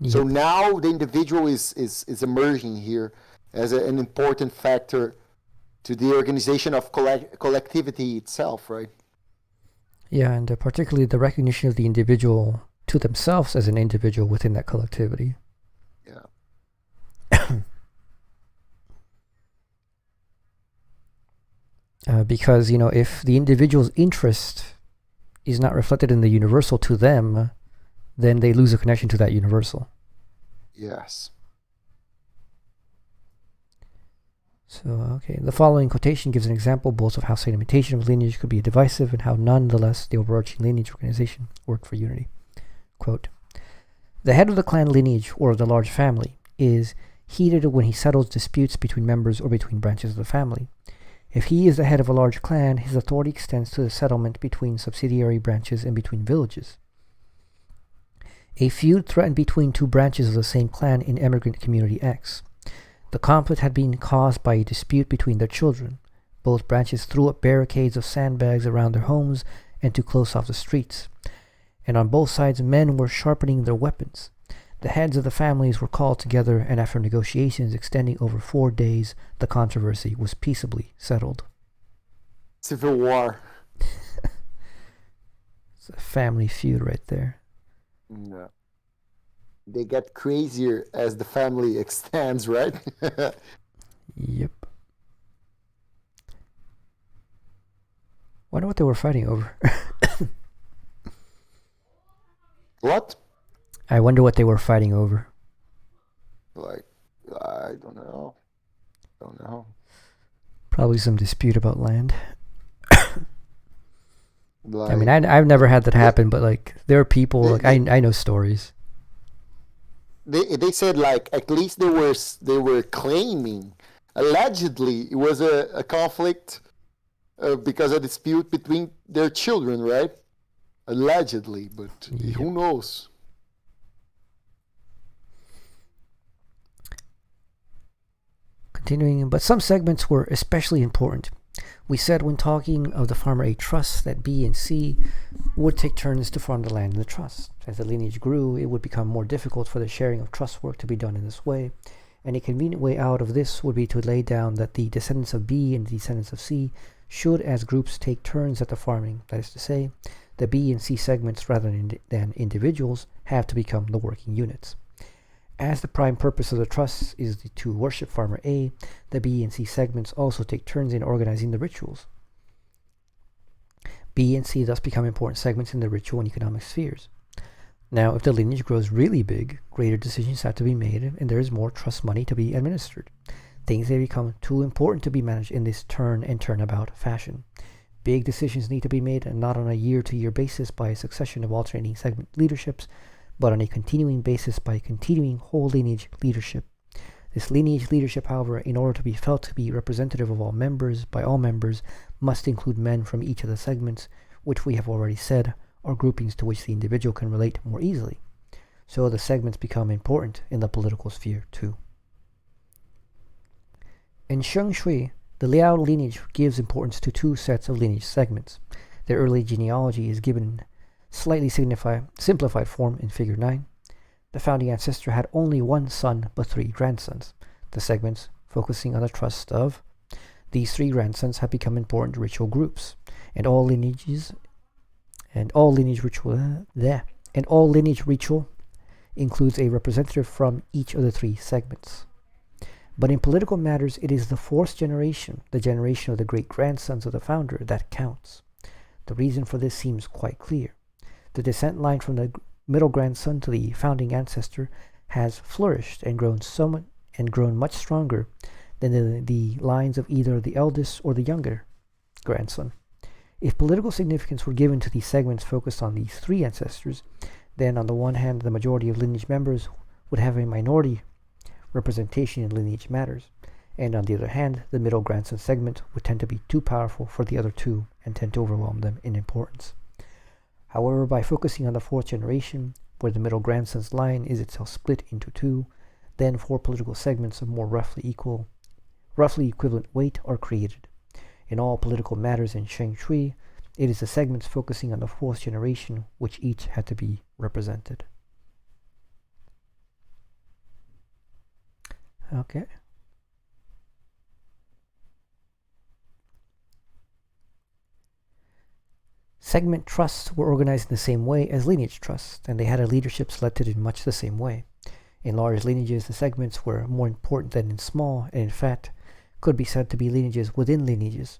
Yep. So now the individual is emerging here as an important factor to the organization of collectivity itself, right? Yeah, and particularly the recognition of the individual to themselves as an individual within that collectivity. Yeah. Because, if the individual's interest is not reflected in the universal to them, then they lose a connection to that universal. Yes. So, okay, the following quotation gives an example both of how segmentation of lineage could be divisive and how nonetheless the overarching lineage organization worked for unity. Quote, "The head of the clan lineage or of the large family is heated when he settles disputes between members or between branches of the family. If he is the head of a large clan, his authority extends to the settlement between subsidiary branches and between villages. A feud threatened between two branches of the same clan in immigrant community X. The conflict had been caused by a dispute between their children. Both branches threw up barricades of sandbags around their homes and to close off the streets. And on both sides, men were sharpening their weapons. The heads of the families were called together, and after negotiations extending over 4 days, the controversy was peaceably settled." Civil war. It's a family feud right there. No. They get crazier as the family extends, right? Yep. Wonder what they were fighting over. What? I wonder what they were fighting over. Like, I don't know. Don't know. Probably some dispute about land. Like, I mean, I've never had that happen, but like there are people like I know stories. They said, like, at least they were claiming, allegedly it was a conflict because of dispute between their children, right? Allegedly, but Yep. who knows? Continuing, but some segments were especially important. We said when talking of the Farmer A trust that B and C would take turns to farm the land in the trust. As the lineage grew, it would become more difficult for the sharing of trust work to be done in this way, and a convenient way out of this would be to lay down that the descendants of B and the descendants of C should as groups take turns at the farming. That is to say, the B and C segments rather than individuals have to become the working units. As the prime purpose of the trust is to worship Farmer A, the B and C segments also take turns in organizing the rituals. B and C thus become important segments in the ritual and economic spheres. Now, if the lineage grows really big, greater decisions have to be made and there is more trust money to be administered. Things may become too important to be managed in this turn and turnabout fashion. Big decisions need to be made not on a year-to-year basis by a succession of alternating segment leaderships, but on a continuing basis by continuing whole lineage leadership. This lineage leadership, however, in order to be felt to be representative of all members, by all members, must include men from each of the segments, which we have already said are groupings to which the individual can relate more easily. So the segments become important in the political sphere too. In Feng Shui, the Liao lineage gives importance to two sets of lineage segments. Their early genealogy is given slightly simplified form in Figure 9. The founding ancestor had only one son but 3 grandsons. The segments focusing on the trust of these 3 grandsons have become important ritual groups, and all lineage ritual includes a representative from each of the 3 segments. But in political matters, it is the 4th generation, the generation of the great-grandsons of the founder, that counts. The reason for this seems quite clear. The descent line from the middle grandson to the founding ancestor has flourished and grown much stronger then the lines of either the eldest or the younger grandson. If political significance were given to these segments focused on these three ancestors, then on the one hand, the majority of lineage members would have a minority representation in lineage matters, and on the other hand, the middle grandson segment would tend to be too powerful for the other two and tend to overwhelm them in importance. However, by focusing on the fourth generation, where the middle grandson's line is itself split into two, then four political segments of more roughly equivalent weight are created. In all political matters in Feng Shui, it is the segments focusing on the fourth generation which each had to be represented. Okay. Segment trusts were organized in the same way as lineage trusts, and they had a leadership selected in much the same way. In large lineages, the segments were more important than in small, and in fact, could be said to be lineages within lineages.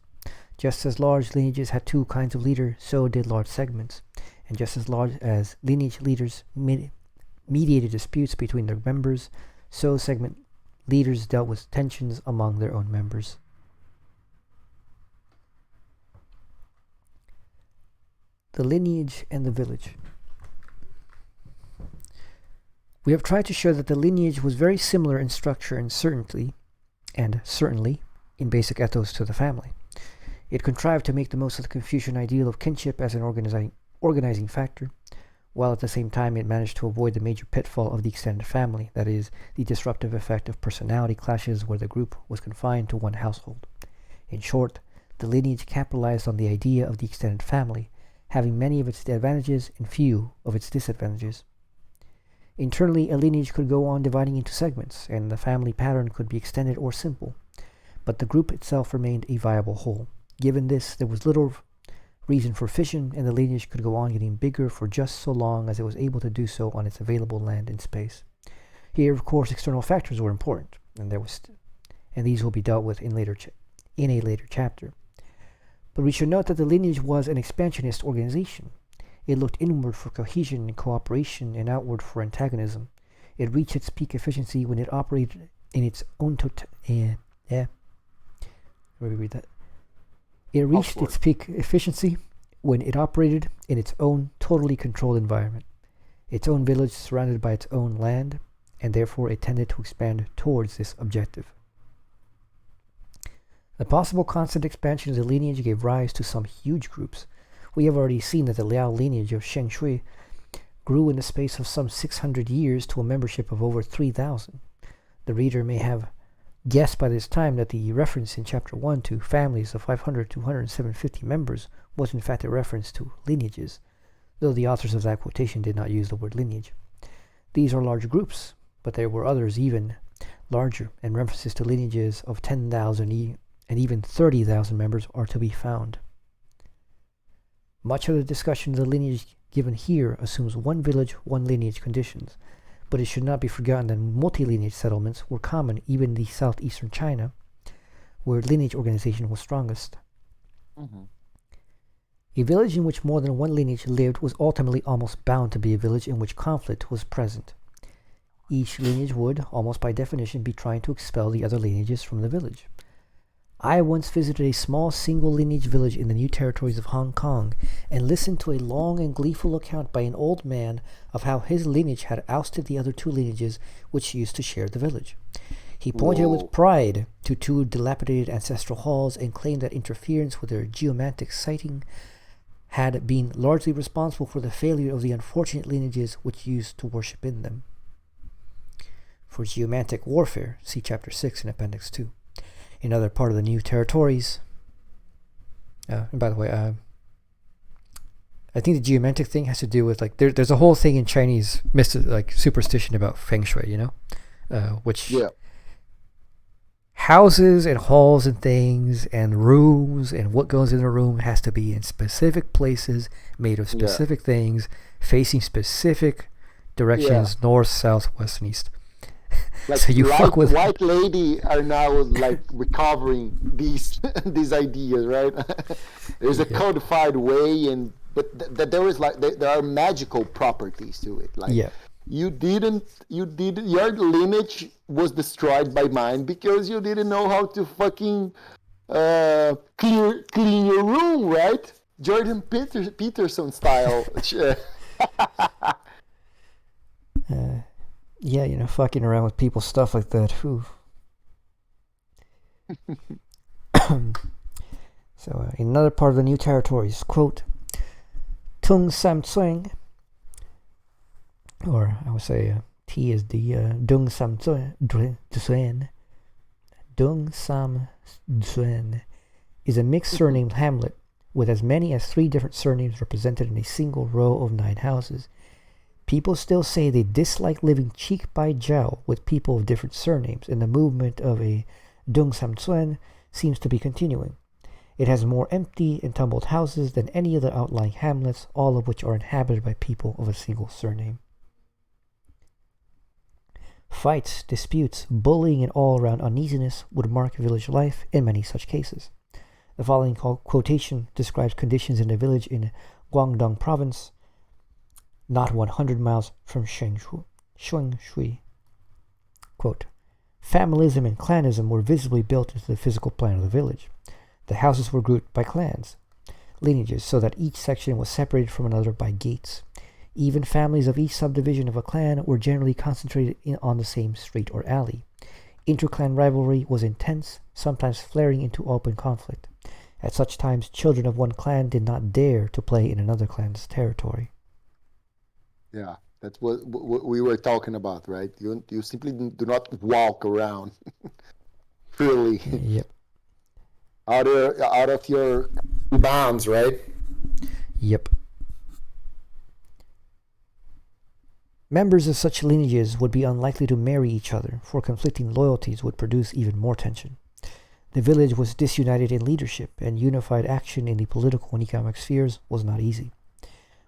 Just as large lineages had two kinds of leader, so did large segments. And just as large as lineage leaders mediated disputes between their members, so segment leaders dealt with tensions among their own members. The lineage and the village. We have tried to show that the lineage was very similar in structure and certainly in basic ethos to the family. It contrived to make the most of the Confucian ideal of kinship as an organizing factor, while at the same time it managed to avoid the major pitfall of the extended family, that is, the disruptive effect of personality clashes where the group was confined to one household. In short, the lineage capitalized on the idea of the extended family, having many of its advantages and few of its disadvantages. Internally, a lineage could go on dividing into segments, and the family pattern could be extended or simple, but the group itself remained a viable whole. Given this, there was little reason for fission, and the lineage could go on getting bigger for just so long as it was able to do so on its available land and space. Here, of course, external factors were important, and these will be dealt with in a later chapter. But we should note that the lineage was an expansionist organization. It looked inward for cohesion and cooperation and outward for antagonism. It reached its peak efficiency when it operated in its own It reached its peak efficiency when it operated in its own totally controlled environment, its own village surrounded by its own land, and therefore it tended to expand towards this objective. The possible constant expansion of the lineage gave rise to some huge groups. We have already seen that the Liao lineage of Feng Shui grew in the space of some 600 years to a membership of over 3,000. The reader may have guessed by this time that the reference in Chapter 1 to families of 500 to 750 members was in fact a reference to lineages, though the authors of that quotation did not use the word lineage. These are large groups, but there were others even larger, and references to lineages of 10,000 and even 30,000 members are to be found. Much of the discussion of the lineage given here assumes one village, one lineage conditions, but it should not be forgotten that multi-lineage settlements were common even in southeastern China, where lineage organization was strongest. Mm-hmm. A village in which more than one lineage lived was ultimately almost bound to be a village in which conflict was present. Each lineage would, almost by definition, be trying to expel the other lineages from the village. I once visited a small single lineage village in the New Territories of Hong Kong and listened to a long and gleeful account by an old man of how his lineage had ousted the other two lineages which used to share the village. He pointed with pride to two dilapidated ancestral halls and claimed that interference with their geomantic siting had been largely responsible for the failure of the unfortunate lineages which used to worship in them. For Geomantic Warfare, see Chapter 6 in Appendix 2. Another part of the New Territories. And by the way, I think the geomantic thing has to do with there's a whole thing in Chinese superstition about Feng Shui, which houses and halls and things and rooms and what goes in a room has to be in specific places, made of specific things, facing specific directions, north, south, west, and east. So you fuck with white lady are now recovering these ideas, right? There's a codified way, but there is there are magical properties to it. your lineage was destroyed by mine because you didn't know how to fucking clean your room, right? Jordan Peterson style. Yeah, fucking around with people's stuff like that. Whew. So, in another part of the new territories, quote, Tung Sam Tsuen, or I would say T is the Dung Sam Tsuen. Dung Sam Tsuen is a mixed surname hamlet with as many as 3 different surnames represented in a single row of 9 houses. People still say they dislike living cheek by jowl with people of different surnames, and the movement of a Dung Sam Tsuen seems to be continuing. It has more empty and tumbled houses than any of the outlying hamlets, all of which are inhabited by people of a single surname. Fights, disputes, bullying, and all-around uneasiness would mark village life in many such cases. The following quotation describes conditions in a village in Guangdong Province, not 100 miles from Feng Shui. Quote, familism and clanism were visibly built into the physical plan of the village. The houses were grouped by clans, lineages, so that each section was separated from another by gates. Even families of each subdivision of a clan were generally concentrated on the same street or alley. Inter-clan rivalry was intense, sometimes flaring into open conflict. At such times, children of one clan did not dare to play in another clan's territory. Yeah, that's what we were talking about, right? You simply do not walk around freely. Yep. Out of your bounds, right? Yep. Members of such lineages would be unlikely to marry each other, for conflicting loyalties would produce even more tension. The village was disunited in leadership, and unified action in the political and economic spheres was not easy.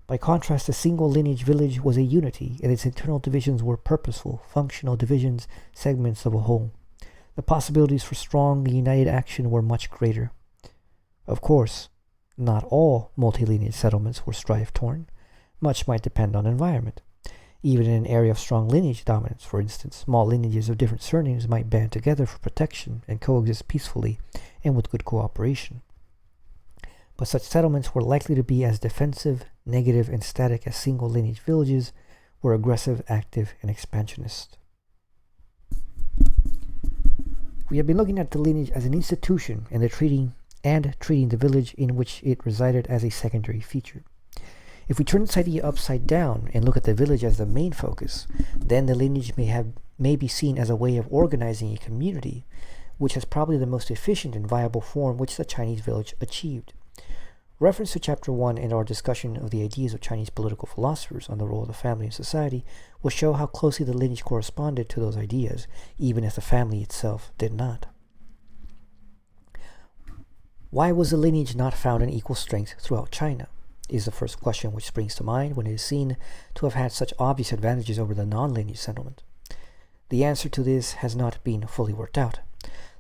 By contrast, a single lineage village was a unity, and its internal divisions were purposeful, functional divisions, segments of a whole. The possibilities for strong, united action were much greater. Of course, not all multi-lineage settlements were strife-torn. Much might depend on environment. Even in an area of strong lineage dominance, for instance, small lineages of different surnames might band together for protection and coexist peacefully and with good cooperation. But such settlements were likely to be as defensive, negative, and static as single lineage villages were aggressive, active, and expansionist. We have been looking at the lineage as an institution and treating the village in which it resided as a secondary feature. If we turn this idea upside down and look at the village as the main focus, then the lineage may be seen as a way of organizing a community, which is probably the most efficient and viable form which the Chinese village achieved. Reference to Chapter 1 and our discussion of the ideas of Chinese political philosophers on the role of the family in society will show how closely the lineage corresponded to those ideas, even if the family itself did not. Why was the lineage not found in equal strength throughout China? Is the first question which springs to mind when it is seen to have had such obvious advantages over the non-lineage settlement. The answer to this has not been fully worked out.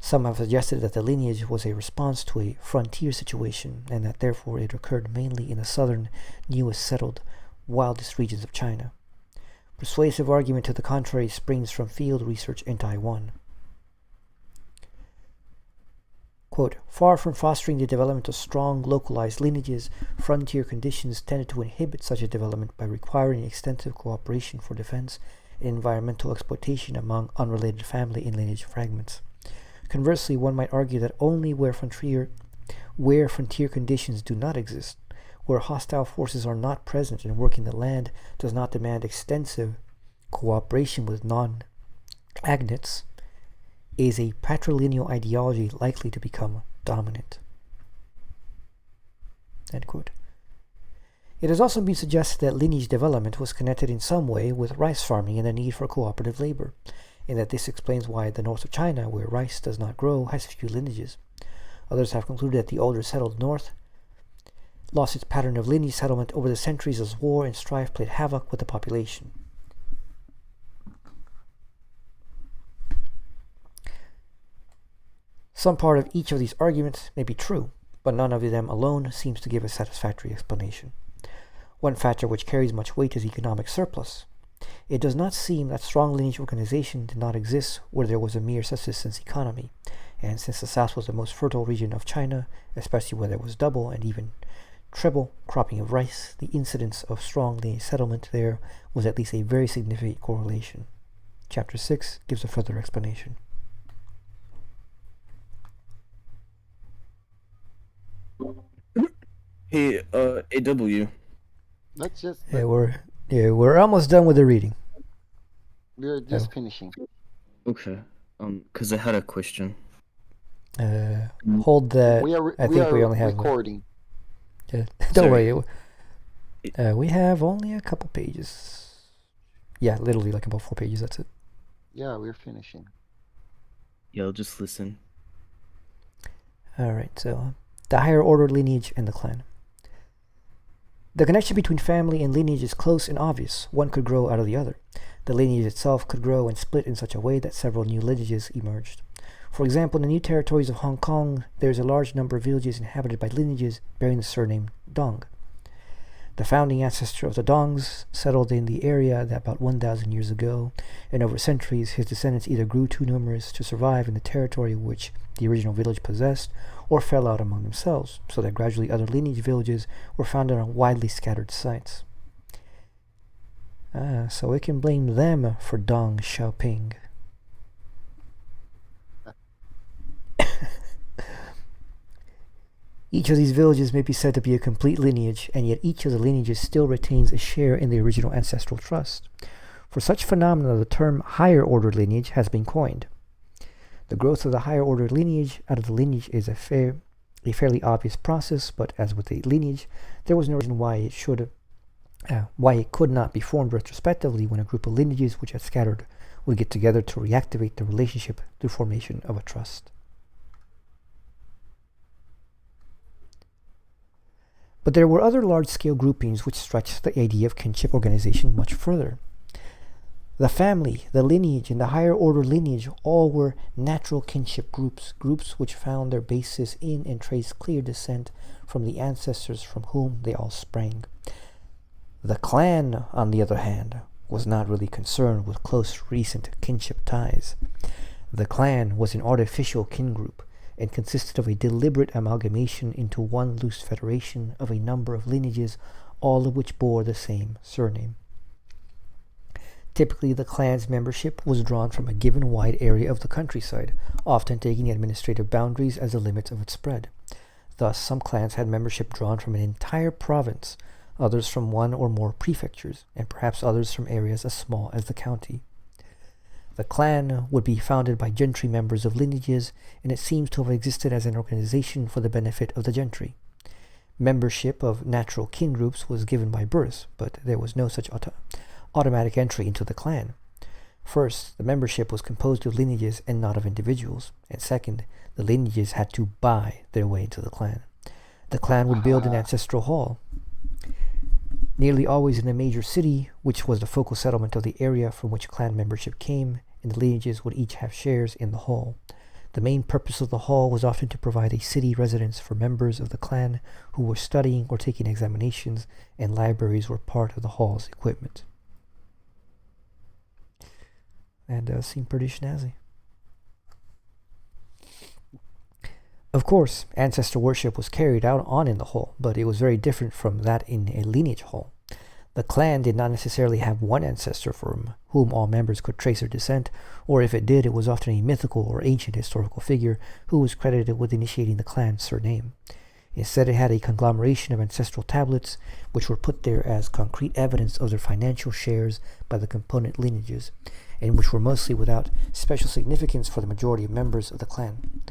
Some have suggested that the lineage was a response to a frontier situation, and that therefore it occurred mainly in the southern, newest settled, wildest regions of China. Persuasive argument to the contrary springs from field research in Taiwan. Quote, far from fostering the development of strong, localized lineages, frontier conditions tended to inhibit such a development by requiring extensive cooperation for defense and environmental exploitation among unrelated family and lineage fragments. Conversely, one might argue that only where frontier conditions do not exist, where hostile forces are not present and working the land does not demand extensive cooperation with non-agnates, is a patrilineal ideology likely to become dominant. End quote. It has also been suggested that lineage development was connected in some way with rice farming and the need for cooperative labor, and that this explains why the north of China, where rice does not grow, has few lineages. Others have concluded that the older settled north lost its pattern of lineage settlement over the centuries as war and strife played havoc with the population. Some part of each of these arguments may be true, but none of them alone seems to give a satisfactory explanation. One factor which carries much weight is economic surplus. It does not seem that strong lineage organization did not exist where there was a mere subsistence economy, and since the south was the most fertile region of China, especially where there was double and even treble cropping of rice, the incidence of strong lineage settlement there was at least a very significant correlation. Chapter 6 gives a further explanation. Hey, AW. Let's just. We're almost done with the reading. We're just finishing. Okay. Cause I had a question. Hold that. I think we only have recording. Don't worry. We have only a couple pages. Yeah, literally like about 4 pages. That's it. Yeah, we're finishing. Yeah, I'll just listen. All right. So, the higher order lineage and the clan. The connection between family and lineage is close and obvious. One could grow out of the other. The lineage itself could grow and split in such a way that several new lineages emerged. For example, in the new territories of Hong Kong, there is a large number of villages inhabited by lineages bearing the surname Dong. The founding ancestor of the Dongs settled in the area about 1,000 years ago, and over centuries his descendants either grew too numerous to survive in the territory which the original village possessed, or fell out among themselves, so that gradually other lineage villages were founded on widely scattered sites. So we can blame them for Dong Xiaoping. Each of these villages may be said to be a complete lineage, and yet each of the lineages still retains a share in the original ancestral trust. For such phenomena, the term higher order lineage has been coined. The growth of the higher order lineage out of the lineage is a fairly obvious process, but as with the lineage, there was no reason why it could not be formed retrospectively when a group of lineages which had scattered would get together to reactivate the relationship through formation of a trust. But there were other large-scale groupings which stretched the idea of kinship organization much further. The family, the lineage, and the higher order lineage all were natural kinship groups which found their basis in and traced clear descent from the ancestors from whom they all sprang. The clan, on the other hand, was not really concerned with close recent kinship ties. The clan was an artificial kin group, and consisted of a deliberate amalgamation into one loose federation of a number of lineages, all of which bore the same surname. Typically, the clan's membership was drawn from a given wide area of the countryside, often taking the administrative boundaries as the limits of its spread. Thus, some clans had membership drawn from an entire province, others from one or more prefectures, and perhaps others from areas as small as the county. The clan would be founded by gentry members of lineages, and it seems to have existed as an organization for the benefit of the gentry. Membership of natural kin groups was given by birth, but there was no such automatic entry into the clan. First, the membership was composed of lineages and not of individuals, and second, the lineages had to buy their way into the clan. The clan would build an ancestral hall, nearly always in a major city, which was the focal settlement of the area from which clan membership came, and the lineages would each have shares in the hall. The main purpose of the hall was often to provide a city residence for members of the clan who were studying or taking examinations, and libraries were part of the hall's equipment. That does seem pretty snazzy. Of course, ancestor worship was carried out in the hall, but it was very different from that in a lineage hall. The clan did not necessarily have one ancestor from whom all members could trace their descent, or if it did, it was often a mythical or ancient historical figure who was credited with initiating the clan's surname. Instead, it had a conglomeration of ancestral tablets, which were put there as concrete evidence of their financial shares by the component lineages, and which were mostly without special significance for the majority of members of the clan.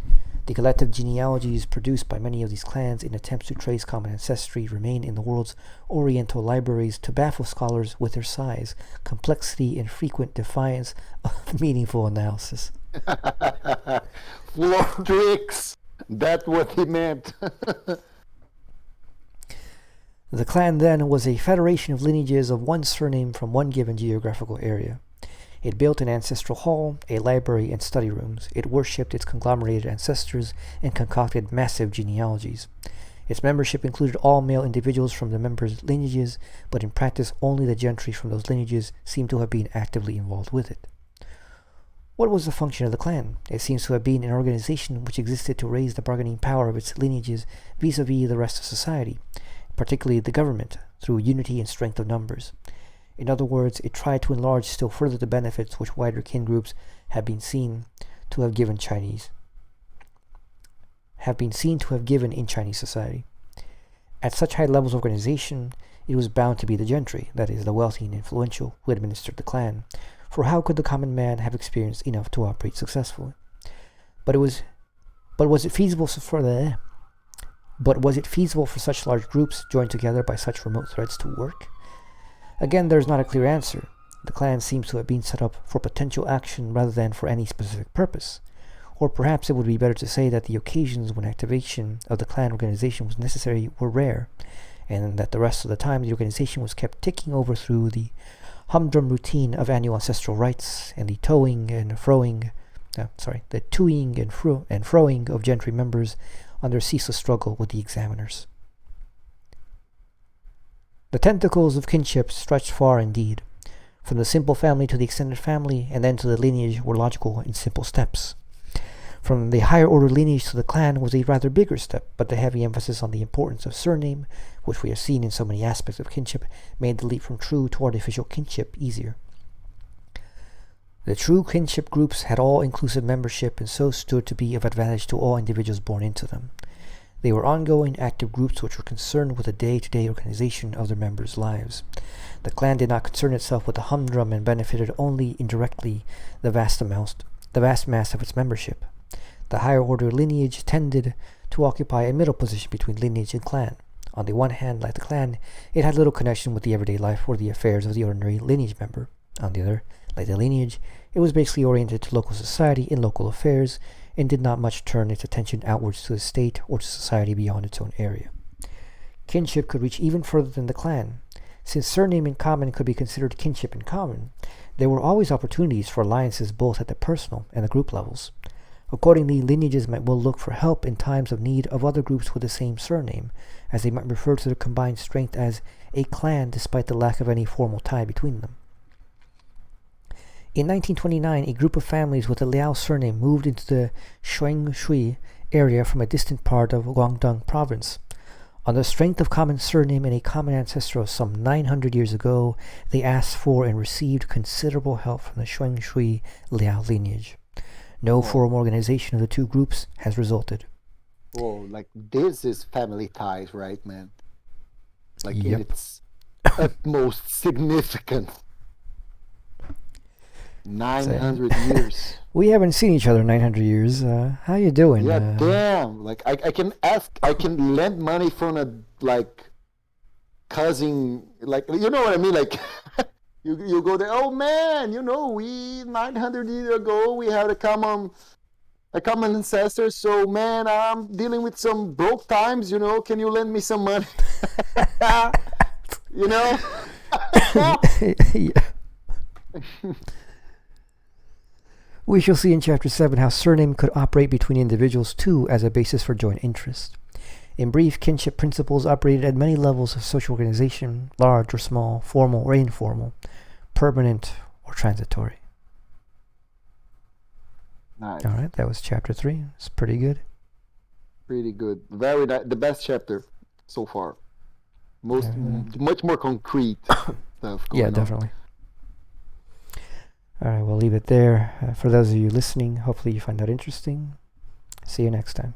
The collective genealogies produced by many of these clans in attempts to trace common ancestry remain in the world's oriental libraries to baffle scholars with their size, complexity, and frequent defiance of meaningful analysis. Full of tricks! That's what he meant. The clan then was a federation of lineages of one surname from one given geographical area. It built an ancestral hall, a library, and study rooms. It worshipped its conglomerated ancestors and concocted massive genealogies. Its membership included all male individuals from the members' lineages, but in practice only the gentry from those lineages seemed to have been actively involved with it. What was the function of the clan? It seems to have been an organization which existed to raise the bargaining power of its lineages vis-a-vis the rest of society, particularly the government, through unity and strength of numbers. In other words, it tried to enlarge still further the benefits which wider kin groups have been seen to have given in Chinese society. At such high levels of organization, it was bound to be the gentry, that is, the wealthy and influential, who administered the clan, for how could the common man have experience enough to operate successfully? But was it feasible for such large groups joined together by such remote threads to work? Again, there is not a clear answer. The clan seems to have been set up for potential action rather than for any specific purpose. Or perhaps it would be better to say that the occasions when activation of the clan organization was necessary were rare, and that the rest of the time the organization was kept ticking over through the humdrum routine of annual ancestral rites and the toing and froing of gentry members on their ceaseless struggle with the examiners. The tentacles of kinship stretched far indeed. From the simple family to the extended family, and then to the lineage, were logical in simple steps. From the higher order lineage to the clan was a rather bigger step, but the heavy emphasis on the importance of surname, which we have seen in so many aspects of kinship, made the leap from true to artificial kinship easier. The true kinship groups had all-inclusive membership and so stood to be of advantage to all individuals born into them. They were ongoing, active groups which were concerned with the day-to-day organization of their members' lives. The clan did not concern itself with the humdrum and benefited only indirectly the vast mass of its membership. The higher order lineage tended to occupy a middle position between lineage and clan. On the one hand, like the clan, it had little connection with the everyday life or the affairs of the ordinary lineage member. On the other, like the lineage, it was basically oriented to local society and local affairs, and did not much turn its attention outwards to the state or to society beyond its own area. Kinship could reach even further than the clan. Since surname in common could be considered kinship in common, there were always opportunities for alliances both at the personal and the group levels. Accordingly, lineages might well look for help in times of need of other groups with the same surname, as they might refer to their combined strength as a clan despite the lack of any formal tie between them. In 1929, a group of families with the Liao surname moved into the Feng Shui area from a distant part of Guangdong province. On the strength of common surname and a common ancestor of some 900 years ago, they asked for and received considerable help from the Feng Shui Liao lineage. No formal organization of the two groups has resulted. Whoa, like this is family ties, right, man? Like Yep. in its utmost significance. 900 years. We haven't seen each other in 900 years. How you doing? Yeah, damn. Like I can lend money from a like cousin, like you know what I mean? Like you go there, oh man, we 900 years ago we had a common ancestor, so man, I'm dealing with some broke times, can you lend me some money? Yeah. We shall see in Chapter 7 how surname could operate between individuals too as a basis for joint interest. In brief, kinship principles operated at many levels of social organization, large or small, formal or informal, permanent or transitory. Nice. All right, that was Chapter 3. It's pretty good. Pretty good. Very nice. The best chapter so far. Much more concrete stuff going Yeah, on. definitely. All right, we'll leave it there. For those of you listening, hopefully you find that interesting. See you next time.